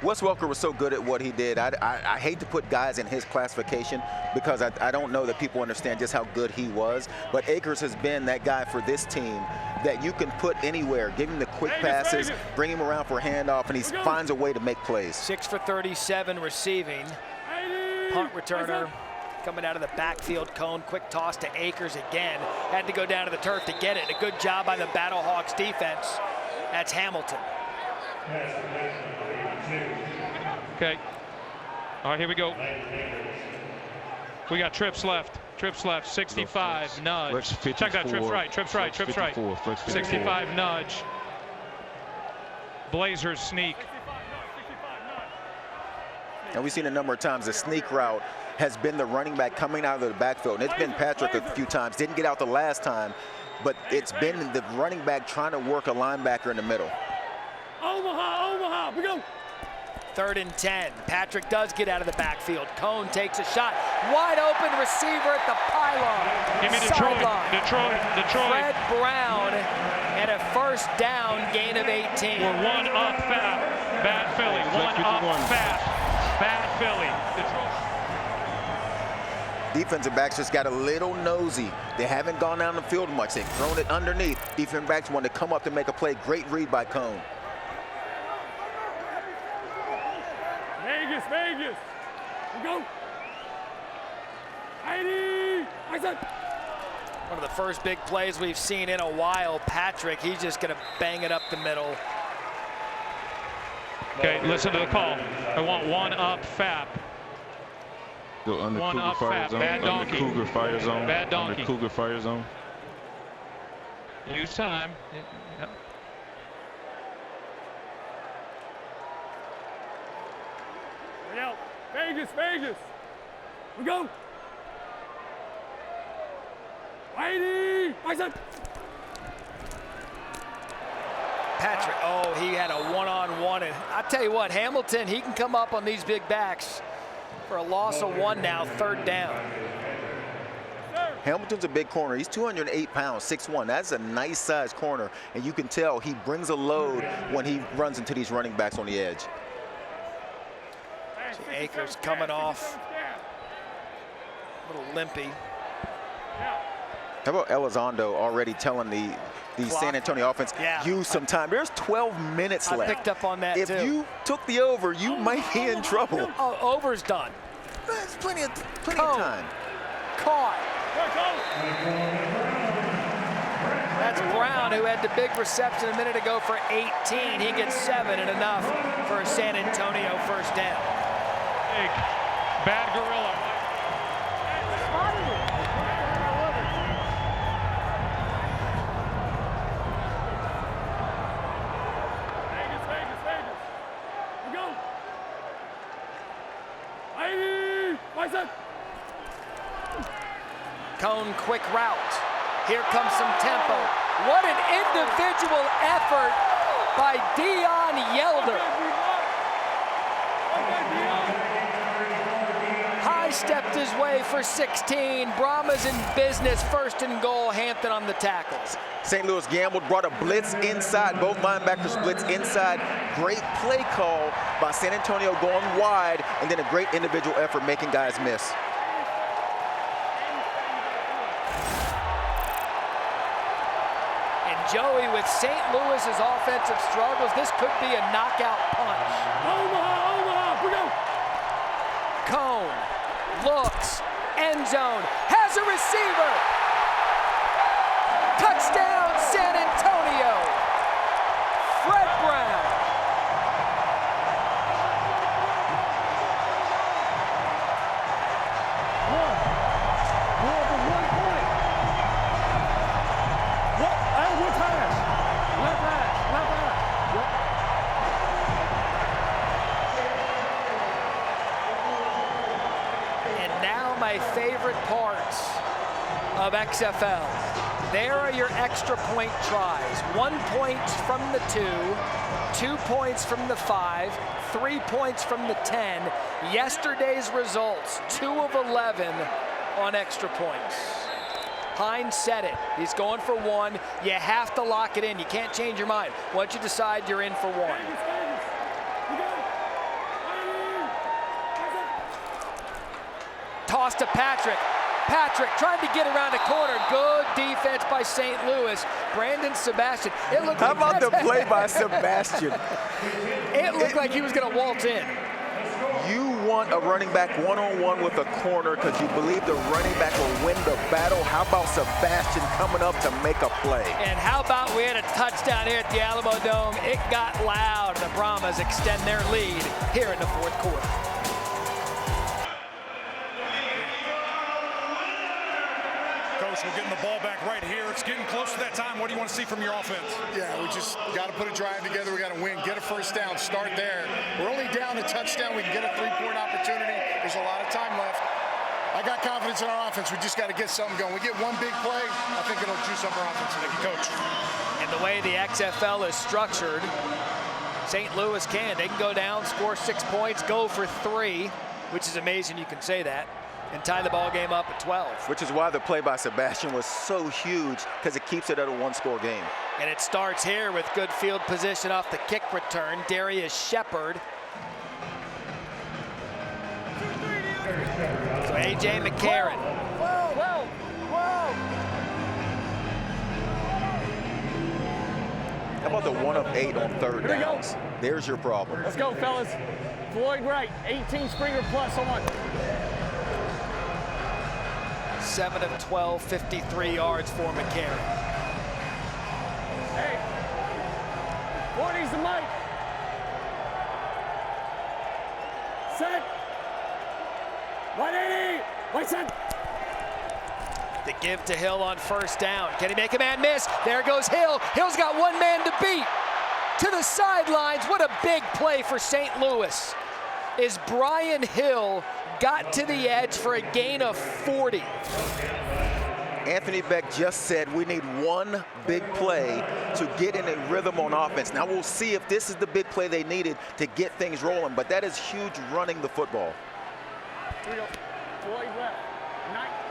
Wes Welker was so good at what he did. I hate to put guys in his classification because I don't know that people understand just how good he was. But Akers has been that guy for this team that you can put anywhere. Give him the quick passes, bring him around for a handoff, and he finds a way to make plays. 6 for 37 receiving. Punt returner coming out of the backfield cone. Quick toss to Akers again. Had to go down to the turf to get it. A good job by the Battlehawks defense. That's Hamilton. Okay. All right, here we go. We got trips left. 65, nudge. Check that, trips right. 65, nudge. Blazers sneak. And we've seen a number of times the sneak route has been the running back coming out of the backfield. And it's been Patrick a few times. Didn't get out the last time, but it's been the running back trying to work a linebacker in the middle. Omaha, we go. 3rd and 10. Patrick does get out of the backfield. Cone takes a shot. Wide open receiver at the pylon. Give me Detroit. Fred Brown and a 1st down, gain of 18. We're 1 up fat. Bad Philly. 1 up fat. Bad Philly. Detroit. Defensive backs just got a little nosy. They haven't gone down the field much. They've thrown it underneath. Defensive backs want to come up to make a play. Great read by Cone. Vegas, we go. ID, one of the first big plays we've seen in a while. Patrick, he's just going to bang it up the middle. Okay, listen to the call. I want 1 up FAP. Go under 1 Cougar up fire FAP. zone. Bad donkey. Under Cougar fire zone. Bad donkey. Under Cougar fire zone. Use time. Yep. Vegas, we go. ID, Patrick, oh, he had a one-on-one, and I tell you what, Hamilton, he can come up on these big backs for a loss of 1 now, 3rd down. Hamilton's a big corner. He's 208 pounds, 6'1". That's a nice size corner, and you can tell he brings a load when he runs into these running backs on the edge. Akers coming off, a little limpy. How about Elizondo already telling the San Antonio offense, use some time. There's 12 minutes left. I picked up on that, too. If you took the over, you might be in trouble. Oh, over's done. There's plenty of time. Caught. That's Brown, who had the big reception a minute ago for 18. He gets 7 and enough for a San Antonio 1st down. Bad gorilla. Cone, quick route. Here comes some tempo. What an individual effort by Dion Yelder. High stepped his way for 16. Brahmas in business, 1st and goal, Hampton on the tackles. St. Louis gambled, brought a blitz inside, both linebackers blitz inside. Great play call by San Antonio going wide, and then a great individual effort making guys miss. And Joey, with St. Louis's offensive struggles, this could be a knockout punch. Omaha, we go. Cone looks, end zone, has a receiver. Touchdown, San Antonio. Fred Brown. And now my favorite parts of XFL. There are your extra point tries. 1 point from the 2, 2 points from the 5, 3 points from the 10. Yesterday's results, 2 of 11 on extra points. Hines said it. He's going for 1. You have to lock it in. You can't change your mind. Once you decide, you're in for 1. Toss to Patrick. Patrick trying to get around the corner. Good defense by St. Louis. Brandon Sebastian. It looked How about the play by Sebastian? It looked like he was going to waltz in. You want a running back one-on-one with a corner because you believe the running back will win the battle. How about Sebastian coming up to make a play? And how about we had a touchdown here at the Alamodome? It got loud. The Brahmas extend their lead here in the 4th quarter. Coach, we're getting the ball back right here. It's getting close to that time. What do you want to see from your offense? Yeah, we just got to put a drive together. We got to win, get a first down, start there. We're only down a touchdown. We can get a 3-point opportunity. There's a lot of time left. I got confidence in our offense. We just got to get something going. We get one big play, I think it'll juice up our offense. Thank you, Coach. And the way the XFL is structured, St. Louis can. They can go down, score 6 points, go for 3, which is amazing you can say that, and tie the ball game up at 12. Which is why the play by Sebastian was so huge, because it keeps it at a 1-score game. And it starts here with good field position off the kick return. Darius Shepard. So A.J. McCarron. Whoa. How about the 1 of 8 on 3rd downs? There's your problem. Let's go, fellas. Floyd Wright, 18 Springer plus on. 7 of 12, 53 yards for McCarron. Hey, 40's the mic. Set. 180. Wait, set. The give to Hill on 1st down. Can he make a man miss? There goes Hill. Hill's got 1 man to beat. To the sidelines. What a big play for St. Louis. Is Brian Hill got to the edge for a gain of 40. Anthony Beck just said we need 1 big play to get in a rhythm on offense. Now we'll see if this is the big play they needed to get things rolling, but that is huge running the football. Floyd left.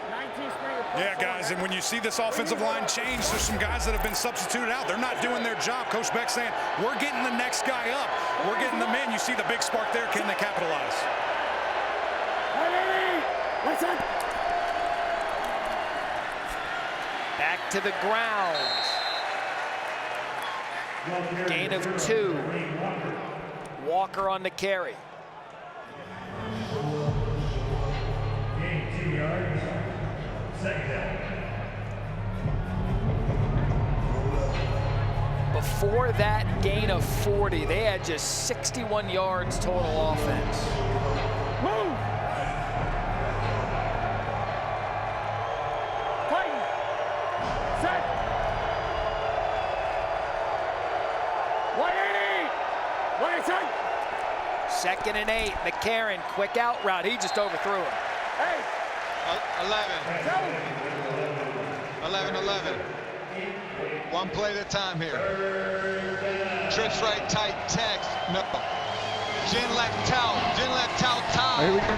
19 Springer plus. Yeah, guys, and when you see this offensive line change, there's some guys that have been substituted out. They're not doing their job. Coach Beck saying, we're getting the next guy up. We're getting them in. You see the big spark there. Can they capitalize? What's up? Back to the ground. Gain of 2. Walker on the carry. Gain 2 yards. 2nd down. Before that gain of 40, they had just 61 yards total offense. Move! Tighten! Set! 180! 180! 2nd and 8. McCarron, quick out route. He just overthrew him. 11. One play at a time here. Trips right, tight, text, no. Jin left out, tie. Here we go.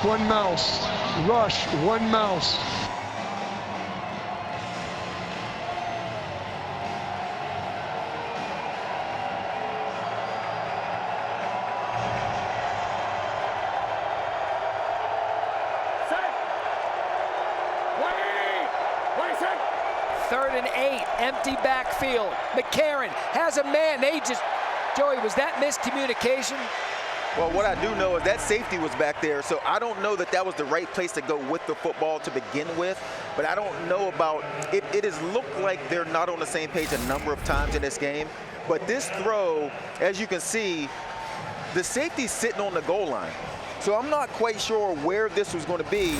One mouse. Rush, one mouse. Third and 8, empty backfield. McCarron has a man. Joey, was that miscommunication? Well, what I do know is that safety was back there, so I don't know that that was the right place to go with the football to begin with, but I don't know about it. It has looked like they're not on the same page a number of times in this game, but this throw, as you can see, the safety's sitting on the goal line. So I'm not quite sure where this was going to be,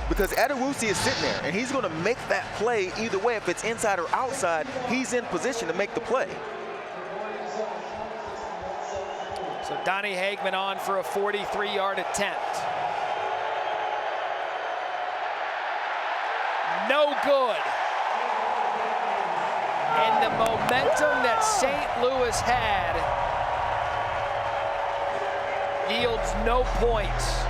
because Adewusi is sitting there, and he's going to make that play either way. If it's inside or outside, he's in position to make the play. So Donnie Hagman on for a 43-yard attempt. No good. And the momentum that St. Louis had yields no points.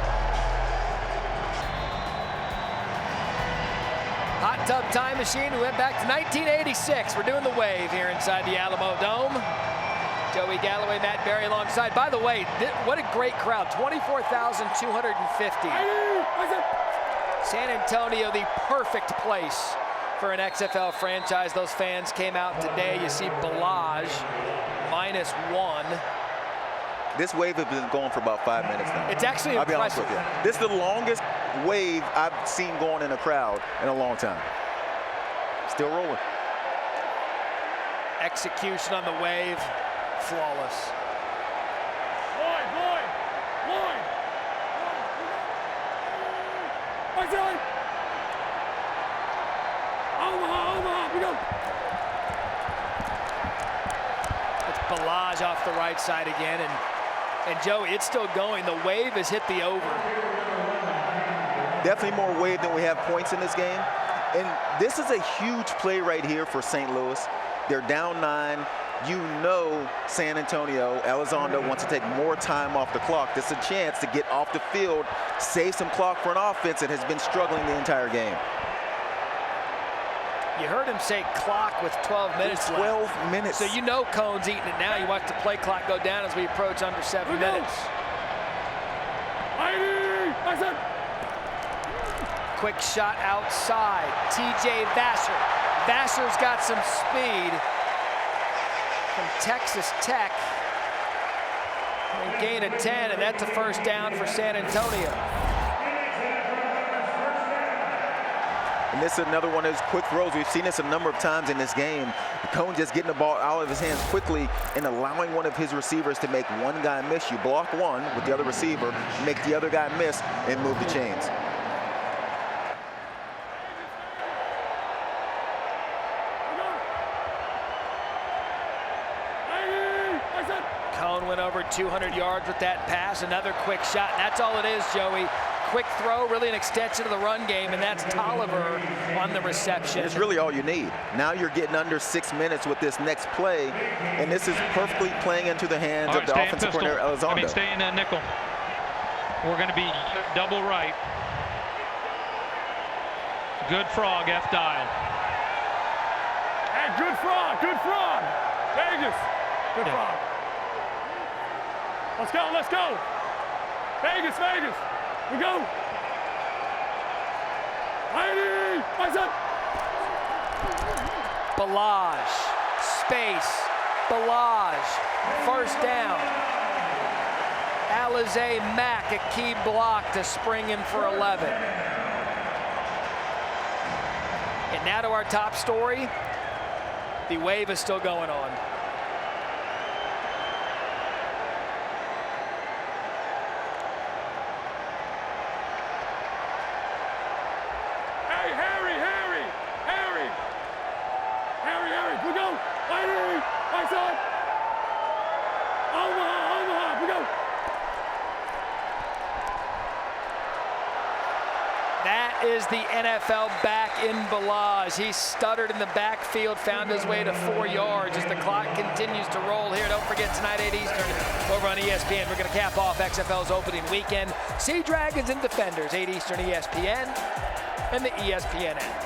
Hot Tub Time Machine, we went back to 1986. We're doing the wave here inside the Alamodome. Joey Galloway, Matt Berry alongside. By the way, what a great crowd, 24,250. San Antonio, the perfect place for an XFL franchise. Those fans came out today. You see Balaj, -1. This wave has been going for about 5 minutes now. It's actually impressive. I'll be honest with you. This is the longest wave I've seen going in a crowd in a long time. Still rolling. Execution on the wave, flawless. Lloyd! Omaha, we go! It's Balaj off the right side again, and Joey, it's still going. The wave has hit the over. Definitely more wave than we have points in this game. And this is a huge play right here for St. Louis. They're down 9. You know San Antonio, Elizondo wants to take more time off the clock. This is a chance to get off the field, save some clock for an offense that has been struggling the entire game. You heard him say clock with 12 minutes 12 left. minutes. So you know Cohn's eating it now. You watch the play clock go down as we approach under 7 minutes. Quick shot outside. TJ Vassar. Vassar's got some speed from Texas Tech. And gain of 10, and that's a first down for San Antonio. And this is another one of those quick throws. We've seen this a number of times in this game. Cohn just getting the ball out of his hands quickly and allowing one of his receivers to make one guy miss. You block one with the other receiver, make the other guy miss, and move the chains. Cohn went over 200 yards with that pass. Another quick shot. That's all it is, Joey. Quick throw, really an extension of the run game, and that's Tolliver on the reception. It's really all you need. Now you're getting under 6 minutes with this next play, and this is perfectly playing into the hands of the offensive coordinator, Elizondo. Stay in nickel. We're going to be double right. Good frog, F dial. Hey, good frog. Vegas, good frog. Let's go. Vegas. We go. Heidi, Balaj, space, Balaj, first down. Alize Mack, a key block to spring him for 11. And now to our top story. The wave is still going on. Harry, we go. Heidi, right side. Omaha, we go. That is is the NFL back in Balazs. He stuttered in the backfield, found his way to 4 yards as the clock continues to roll here. Don't forget tonight 8 Eastern over on ESPN. We're going to cap off XFL's opening weekend. Sea Dragons and Defenders, 8 Eastern ESPN and the ESPN app.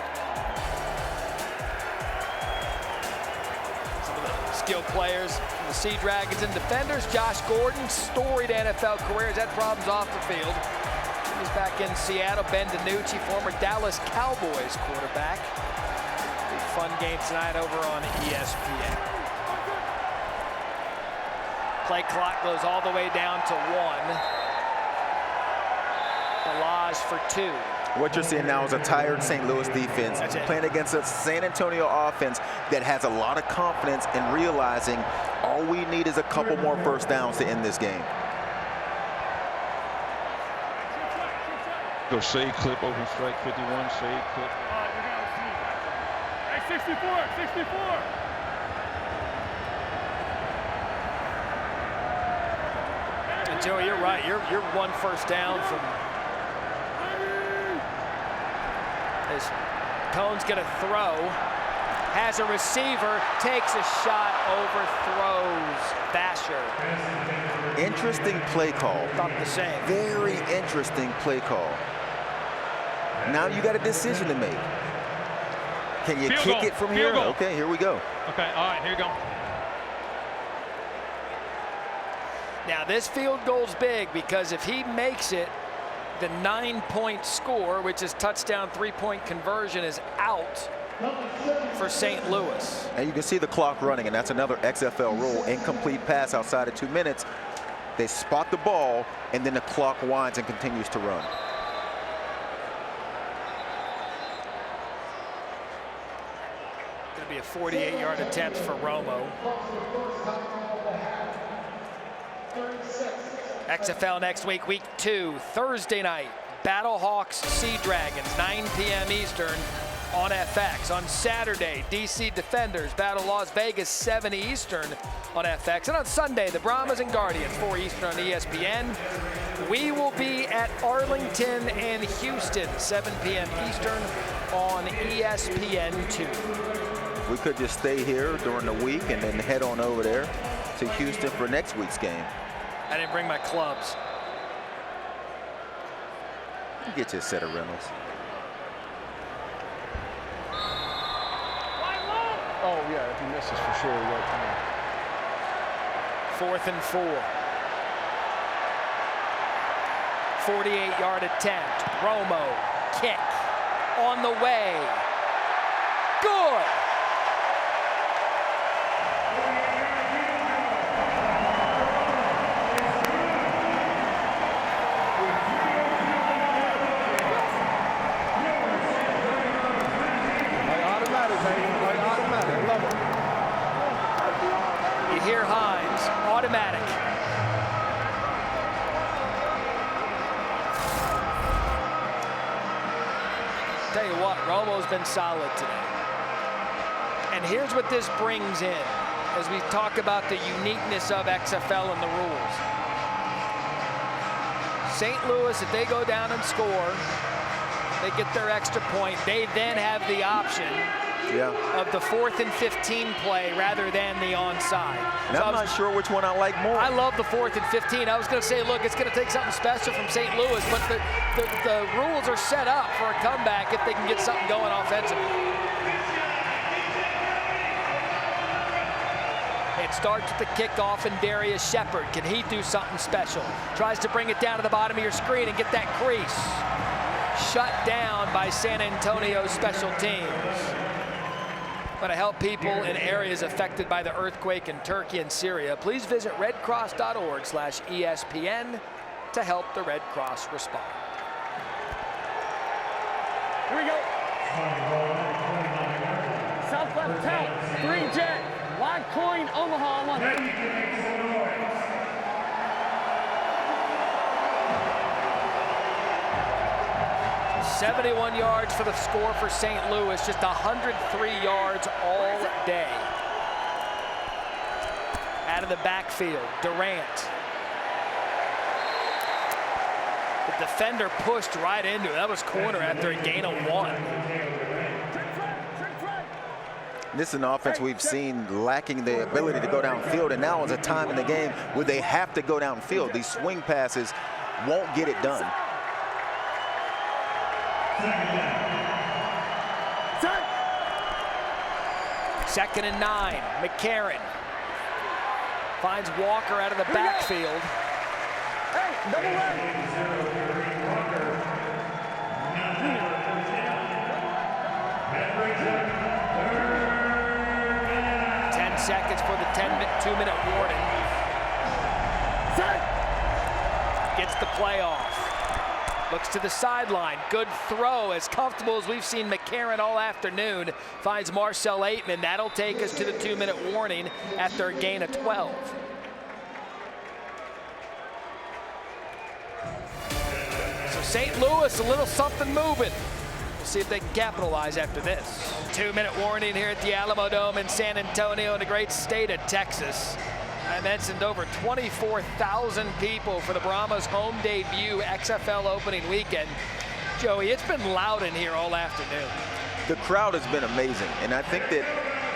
Some of the skilled players from the Sea Dragons and Defenders. Josh Gordon, storied NFL career, has had problems off the field. He's back in Seattle. Ben DiNucci, former Dallas Cowboys quarterback. Big fun game tonight over on ESPN. Play clock goes all the way down to 1. Balazs for 2. What you're seeing now is a tired St. Louis defense playing against a San Antonio offense that has a lot of confidence in realizing all we need is a couple more first downs to end this game. Go shade clip, open strike 51, shade clip. Hey, 64, 64. And Joey, you're right. You're 1 first down from. As Cohn's going to throw, has a receiver, takes a shot, overthrows Basher. Interesting play call. Thought the same. Very interesting play call. Now you got a decision to make. Can you kick it from here? Okay, here we go. Okay, all right, here you go. Now this field goal's big because if he makes it, the 9-point score, which is touchdown 3-point conversion, is out for St. Louis. And you can see the clock running, and that's another XFL rule. Incomplete pass outside of 2 minutes. They spot the ball, and then the clock winds and continues to run. Going to be a 48-yard attempt for Romo. XFL next week, week 2, Thursday night. Battlehawks Sea Dragons, 9 p.m. Eastern on FX. On Saturday, DC Defenders battle Las Vegas, 7 Eastern on FX. And on Sunday, the Brahmas and Guardians, 4 Eastern on ESPN. We will be at Arlington and Houston, 7 p.m. Eastern on ESPN2. We could just stay here during the week and then head on over there to Houston for next week's game. I didn't bring my clubs. You get you a set of rentals. Oh, yeah, if he misses for sure, we got time. 4th and 4. 48-yard attempt. Romo, kick, on the way. Good. Here Hines, automatic. Tell you what, Romo's been solid today. And here's what this brings in as we talk about the uniqueness of XFL and the rules. St. Louis, if they go down and score, they get their extra point. They then have the option of the 4th and 15 play rather than the onside. Now, so I'm not sure which one I like more. I love the 4th and 15. I was going to say, look, it's going to take something special from St. Louis, but the rules are set up for a comeback if they can get something going offensively. It starts with the kickoff and Darius Shepard. Can he do something special? Tries to bring it down to the bottom of your screen and get that crease. Shut down by San Antonio special teams. But to help people in areas affected by the earthquake in Turkey and Syria, please visit redcross.org/ESPN to help the Red Cross respond. Here we go. South left tout, 3 jet, wide coin, Omaha, 1. 71 yards for the score for St. Louis, just 103 yards all day. Out of the backfield, Durant. The The defender pushed right into it. That was corner after a gain of 1. This is an offense we've seen lacking the ability to go downfield, and now is a time in the game where they have to go downfield. These swing passes won't get it done. Second and 9. McCarron finds Walker out of the backfield. Hey, double right. 10 seconds for the 2-minute warning. Gets the play off. Looks to the sideline. Good throw, as comfortable as we've seen McCarron all afternoon. Finds Marcel Aitman. That'll take us to the 2-minute warning after a gain of 12. So St. Louis, a little something moving. We'll see if they can capitalize after this. 2-minute warning here at the Alamodome in San Antonio in the great state of Texas. I mentioned over 24,000 people for the Brahmas' home debut XFL opening weekend. Joey, it's been loud in here all afternoon. The crowd has been amazing, and I think that,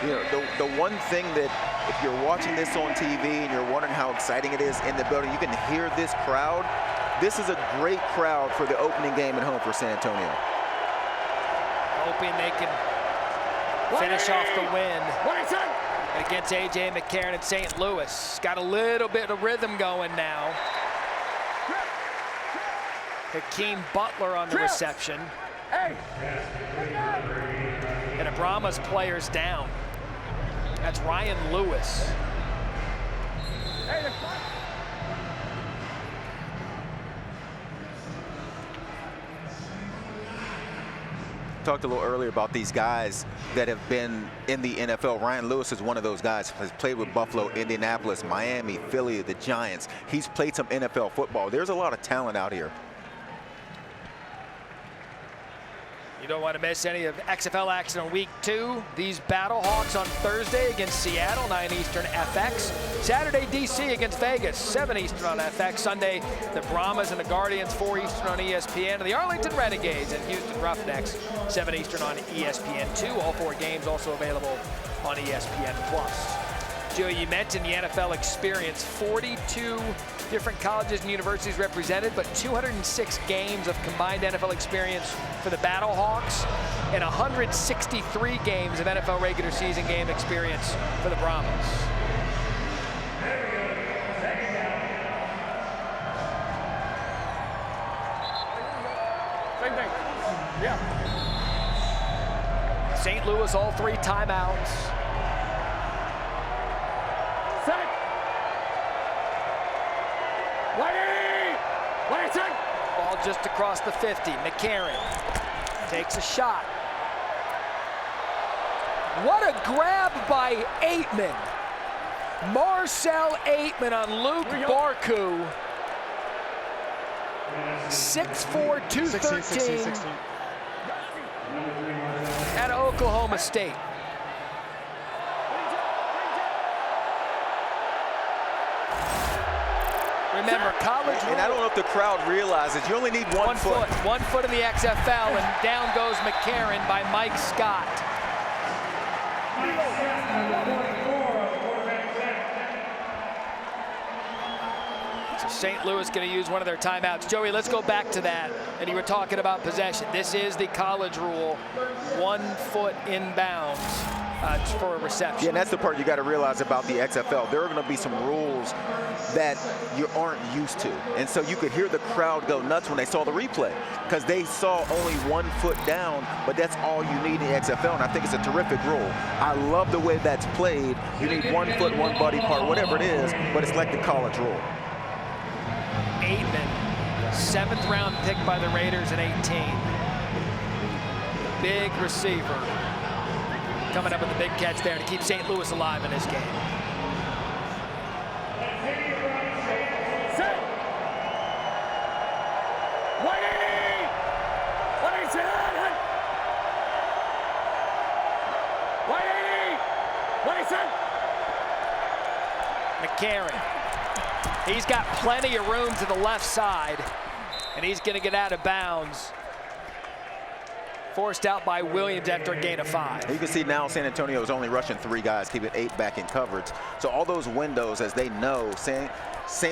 you know, the one thing that if you're watching this on TV and you're wondering how exciting it is in the building, you can hear this crowd. This is a great crowd for the opening game at home for San Antonio. Hoping they can finish off the win against A.J. McCarron in St. Louis. Got a little bit of rhythm going now. Hakeem Butler on the reception. And a Brahmas player's down. That's Ryan Lewis. Talked a little earlier about these guys that have been in the NFL. Ryan Lewis is one of those guys. Has played with Buffalo, Indianapolis, Miami, Philly, the Giants. He's played some NFL football. There's a lot of talent out here. You don't want to miss any of XFL action on week 2. These Battlehawks on Thursday against Seattle, 9 Eastern FX. Saturday, DC against Vegas, 7 Eastern on FX. Sunday, the Brahmas and the Guardians, 4 Eastern on ESPN. And the Arlington Renegades and Houston Roughnecks, 7 Eastern on ESPN2. All 4 games also available on ESPN+. Joe, you mentioned the NFL experience. 42 different colleges and universities represented, but 206 games of combined NFL experience for the Battlehawks and 163 games of NFL regular season game experience for the Brahmas. Same thing. Yeah. St. Louis, all 3 timeouts. Ball just across the 50. McCarron takes a shot. What a grab by Aitman. Marcel Aitman on Luke Barku. 6'4", 213 at Oklahoma State. Remember, college rule. And I don't know if the crowd realizes you only need one foot. 1 foot in the XFL, and down goes McCarron by Mike Scott. So St. Louis going to use one of their timeouts. Joey, let's go back to that. And you were talking about possession. This is the college rule, 1 foot inbounds for a reception. Yeah, and that's the part you got to realize about the XFL. There are going to be some rules that you aren't used to. And so you could hear the crowd go nuts when they saw the replay because they saw only 1 foot down, but that's all you need in the XFL, and I think it's a terrific rule. I love the way that's played. You need 1 foot, 1 body part, whatever it is, but it's like the college rule. Aitman, 7th round pick by the Raiders at 18. Big receiver. Coming up with the big catch there to keep St. Louis alive in this game. McCarron. He's got plenty of room to the left side. And he's going to get out of bounds. Forced out by Williams after a gain of 5. You can see now San Antonio is only rushing 3 guys, keeping 8 back in coverage. So all those windows, as they know, St.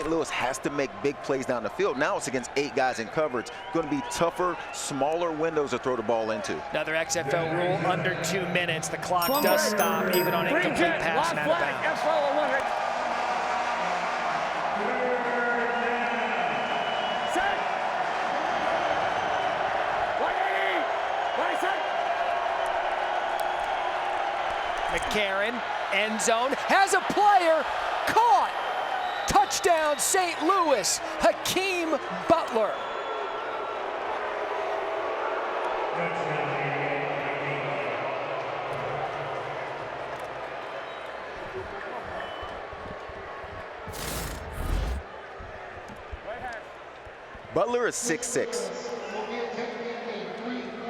Louis has to make big plays down the field. Now it's against 8 guys in coverage. Going to be tougher, smaller windows to throw the ball into. Another XFL rule, under 2 minutes. The clock does stop even on incomplete pass and out of bounds. McCarron, end zone, has a player, caught. Touchdown, St. Louis, Hakeem Butler. Butler is 6'6".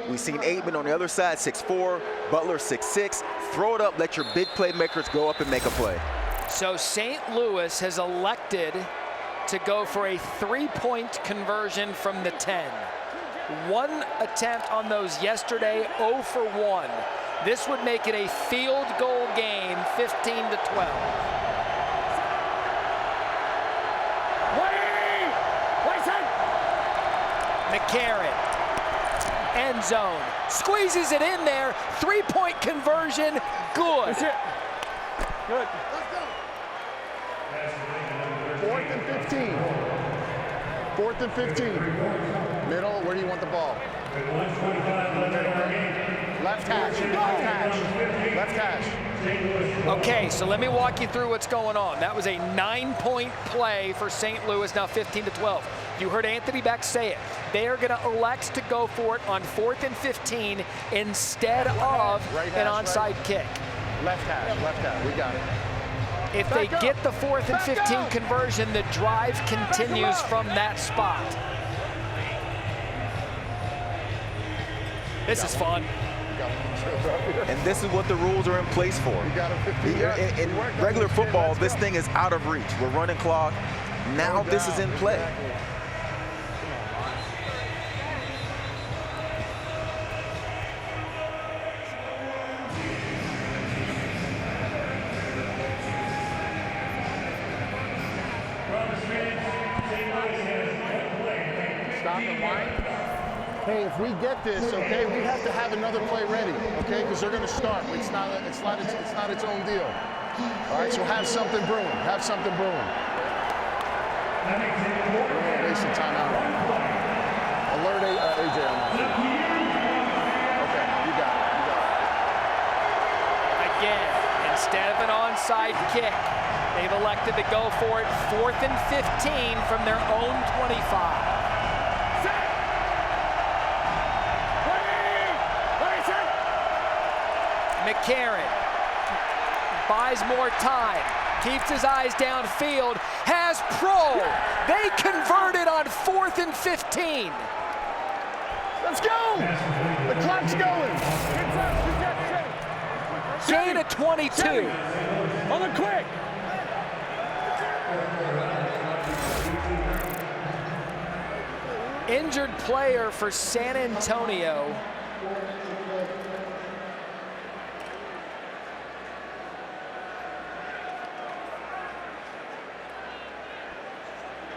We've seen Aitman on the other side, 6'4". Butler 6'6". Throw it up, let your big playmakers go up and make a play. So St. Louis has elected to go for a 3-point conversion from the 10. 1 attempt on those yesterday, 0 for 1. This would make it a field goal game, 15-12. McCarron, end zone, squeezes it in there, 3-point conversion, good. That's it. Good. Let's go. 4th and 15. 4th and 15. Middle, where do you want the ball? Left hash, left hash, left hash. Okay, so let me walk you through what's going on. That was a 9-point play for St. Louis, now 15-12. You heard Anthony Beck say it. They are going to elect to go for it on 4th and 15 instead of an onside kick. Left hash, we got it. If they get the 4th and 15 conversion, the drive continues from that spot. This is fun. And this is what the rules are in place for. In regular football, this thing is out of reach. We're running clock. Now this is in play. Stop and wind. Hey, if we get this, okay, we have to have another play ready, okay? Because they're going to start. It's not its own deal. All right, so have something brewing. Have something brewing. Wasting timeout. Alert AJ on that. Okay, you got it. Again, instead of an onside kick, they've elected to go for it 4th and 15 from their own 25. McCarron buys more time, keeps his eyes downfield, has Pro. They converted on 4th and 15. Let's go! The clock's going. Gain of 22. On the quick. Injured player for San Antonio.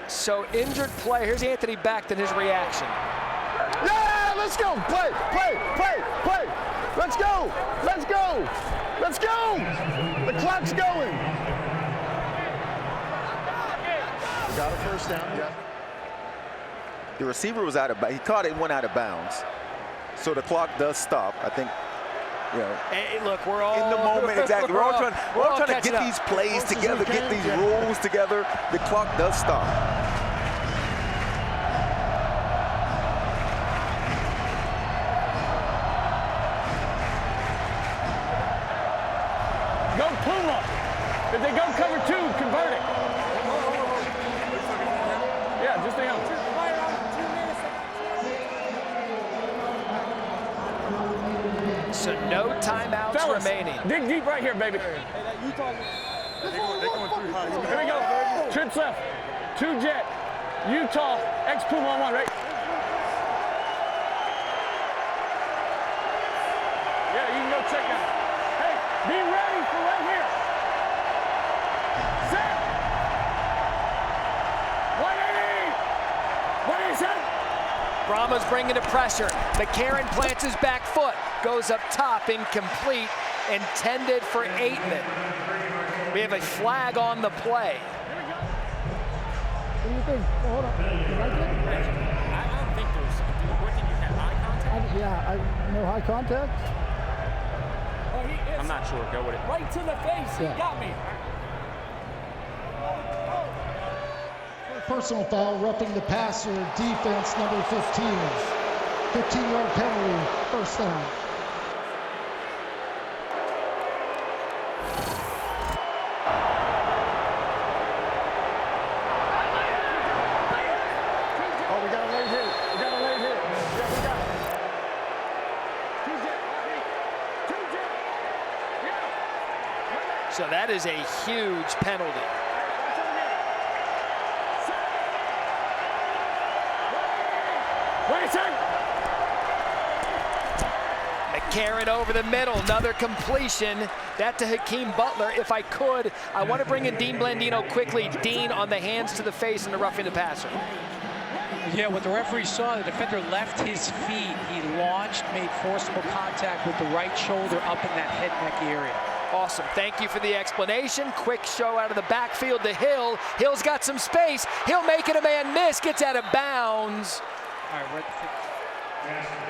So injured player, here's Anthony Beck and his reaction. Yeah, let's go, play. Let's go. The clock's going. We got a first down, yeah. The receiver was out of bounds. He caught it and went out of bounds. So the clock does stop. I think, you know. Hey, look, we're all in the moment, exactly. We're all trying to get these plays together, get these rules together. The clock does stop. Go Puma. If they go cover 2, convert it. Yeah, just hang on. So no timeouts Fellas, remaining. Dig deep right here, baby. Here we go. Trips left. 2 jet. Utah. X Puma on 1, right? right here. Set. 180. 180 set. Brahmas bringing the pressure. McCarron plants his back foot. Goes up top, incomplete. Intended for Aitman. We have a flag on the play. What do you think? Well, hold on. You like it? I don't think there's. What did you have? Eye contact? No high contact. Oh, he is. I'm not sure. Go with it. Right to the face. Yeah. He got me. Personal foul, roughing the passer, defense number 15. 15-yard penalty, first down. Oh, we got a late hit. We got a late hit. Yeah, we got it. So that is a huge penalty. McCarron over the middle, another completion. That to Hakeem Butler. If I could, I want to bring in Dean Blandino quickly. Dean on the hands to the face and the roughing the passer. Yeah, what the referee saw, the defender left his feet. He launched, made forcible contact with the right shoulder up in that head neck area. Awesome. Thank you for the explanation. Quick show out of the backfield to Hill. Hill's got some space. He'll make it a man miss. Gets out of bounds. All right,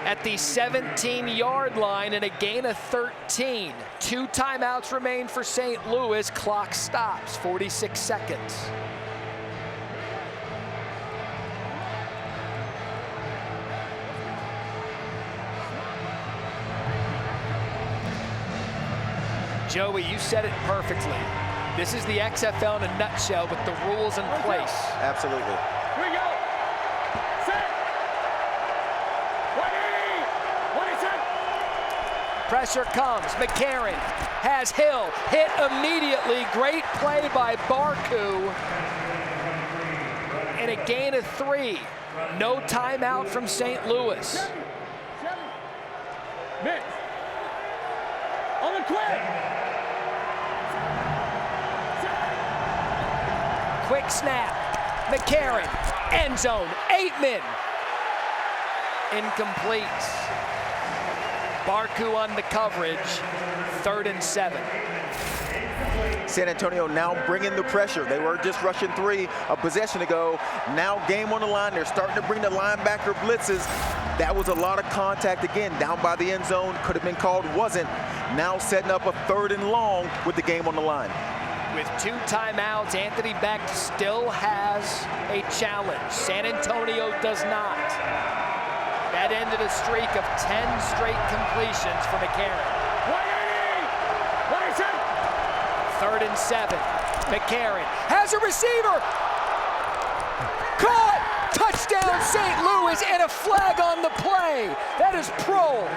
At the 17-yard line and a gain of 13. 2 timeouts remain for St. Louis. Clock stops. 46 seconds. Joey, you said it perfectly. This is the XFL in a nutshell with the rules in place. Absolutely. Here we go. Set. 180. 180 set. Pressure comes. McCarron has Hill hit immediately. Great play by Barku. And a gain of 3. No timeout from St. Louis. Mix. On the quick. Quick snap. McCarron. End zone. Aitman. Incomplete. Barku on the coverage. 3rd and 7. San Antonio now bringing the pressure. They were just rushing 3 a possession ago. Now game on the line. They're starting to bring the linebacker blitzes. That was a lot of contact again down by the end zone. Could have been called, wasn't. Now setting up a 3rd and long with the game on the line. With 2 timeouts, Anthony Beck still has a challenge. San Antonio does not. That ended a streak of 10 straight completions for McCarron. 3rd and 7. McCarron has a receiver. Caught! Touchdown St. Louis and a flag on the play. That is pro.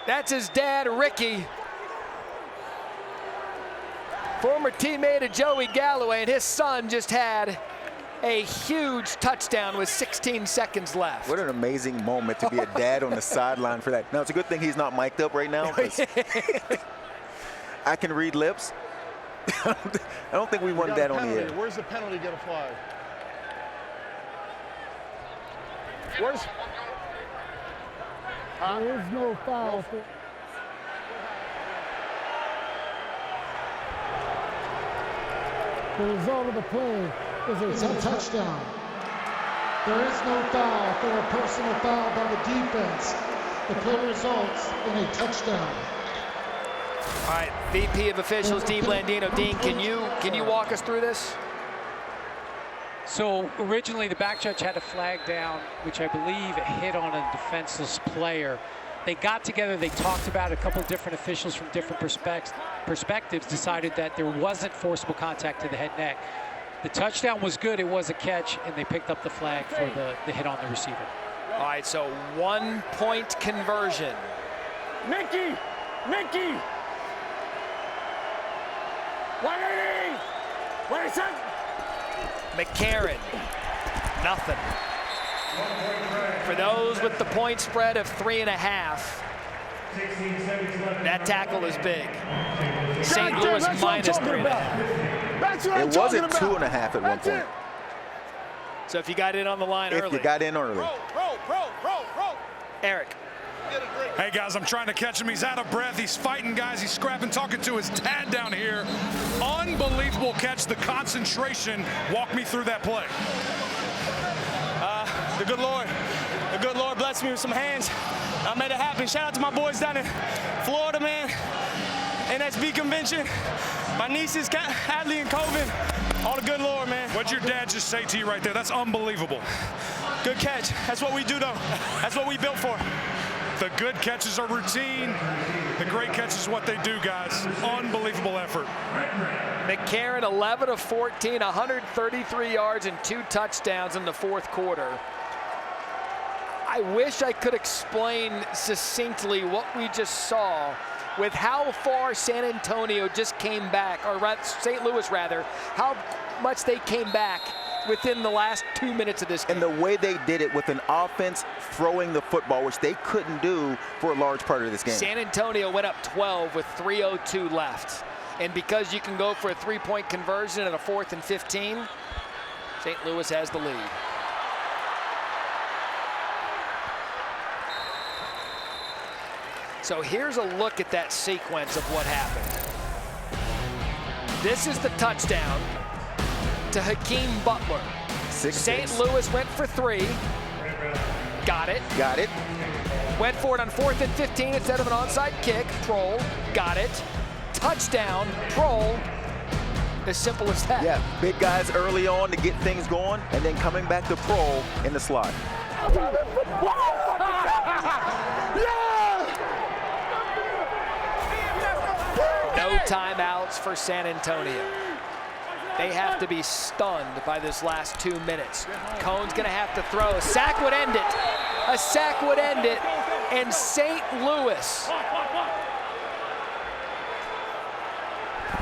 That's his dad, Ricky. Former teammate of Joey Galloway, and his son just had a huge touchdown with 16 seconds left. What an amazing moment to be a dad on the sideline for that. Now, it's a good thing he's not mic'd up right now, because I can read lips. I don't think we want that on the air. Where's the penalty going to fly? Where's... There is no foul. The result of the play is a touchdown. There is no foul for a personal foul by the defense. The play results in a touchdown. All right, VP of Officials, Dean Blandino. Dean, can you walk us through this? So originally the back judge had a flag down, which I believe hit on a defenseless player. They got together, they talked about it. A couple different officials from different perspectives decided that there wasn't forcible contact to the head neck. The touchdown was good, it was a catch, and they picked up the flag for the hit on the receiver. All right, so 1-point conversion. Mickey! 180! McCarron, nothing. For those with the point spread of 3.5, that tackle is big. St. Louis minus 3.5. It wasn't 2.5 at one point. So if you got in on the line early. If you got in early. Eric. Hey guys, I'm trying to catch him. He's out of breath. He's fighting guys. He's scrapping, talking to his dad down here. Unbelievable catch. The concentration. Walk me through that play. The good Lord blessed me with some hands. I made it happen. Shout out to my boys down in Florida, man. NSB convention. My nieces, Hadley and Colvin. All the good Lord, man. What'd your dad just say to you right there? That's unbelievable. Good catch. That's what we do, though. That's what we built for. The good catches are routine. The great catch is what they do, guys. Unbelievable effort. McCarron, 11 of 14, 133 yards and 2 touchdowns in the fourth quarter. I wish I could explain succinctly what we just saw with how far San Antonio just came back, or St. Louis rather, how much they came back within the last 2 minutes of this game. And the way they did it with an offense throwing the football, which they couldn't do for a large part of this game. San Antonio went up 12 with 3:02 left. And because you can go for a 3-point conversion at a 4th and 15, St. Louis has the lead. So here's a look at that sequence of what happened. This is the touchdown to Hakeem Butler. St. Louis went for 3. Got it. Got it. Went for it on 4th and 15 instead of an onside kick. Prohl. Got it. Touchdown. Prohl. As simple as that. Yeah, big guys early on to get things going, and then coming back to Prohl in the slot. No timeouts for San Antonio. They have to be stunned by this last 2 minutes. Cohn's gonna have to throw. A sack would end it. A sack would end it. And St. Louis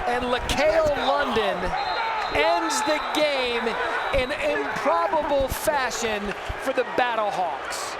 and LaCale London ends the game in improbable fashion for the Battlehawks.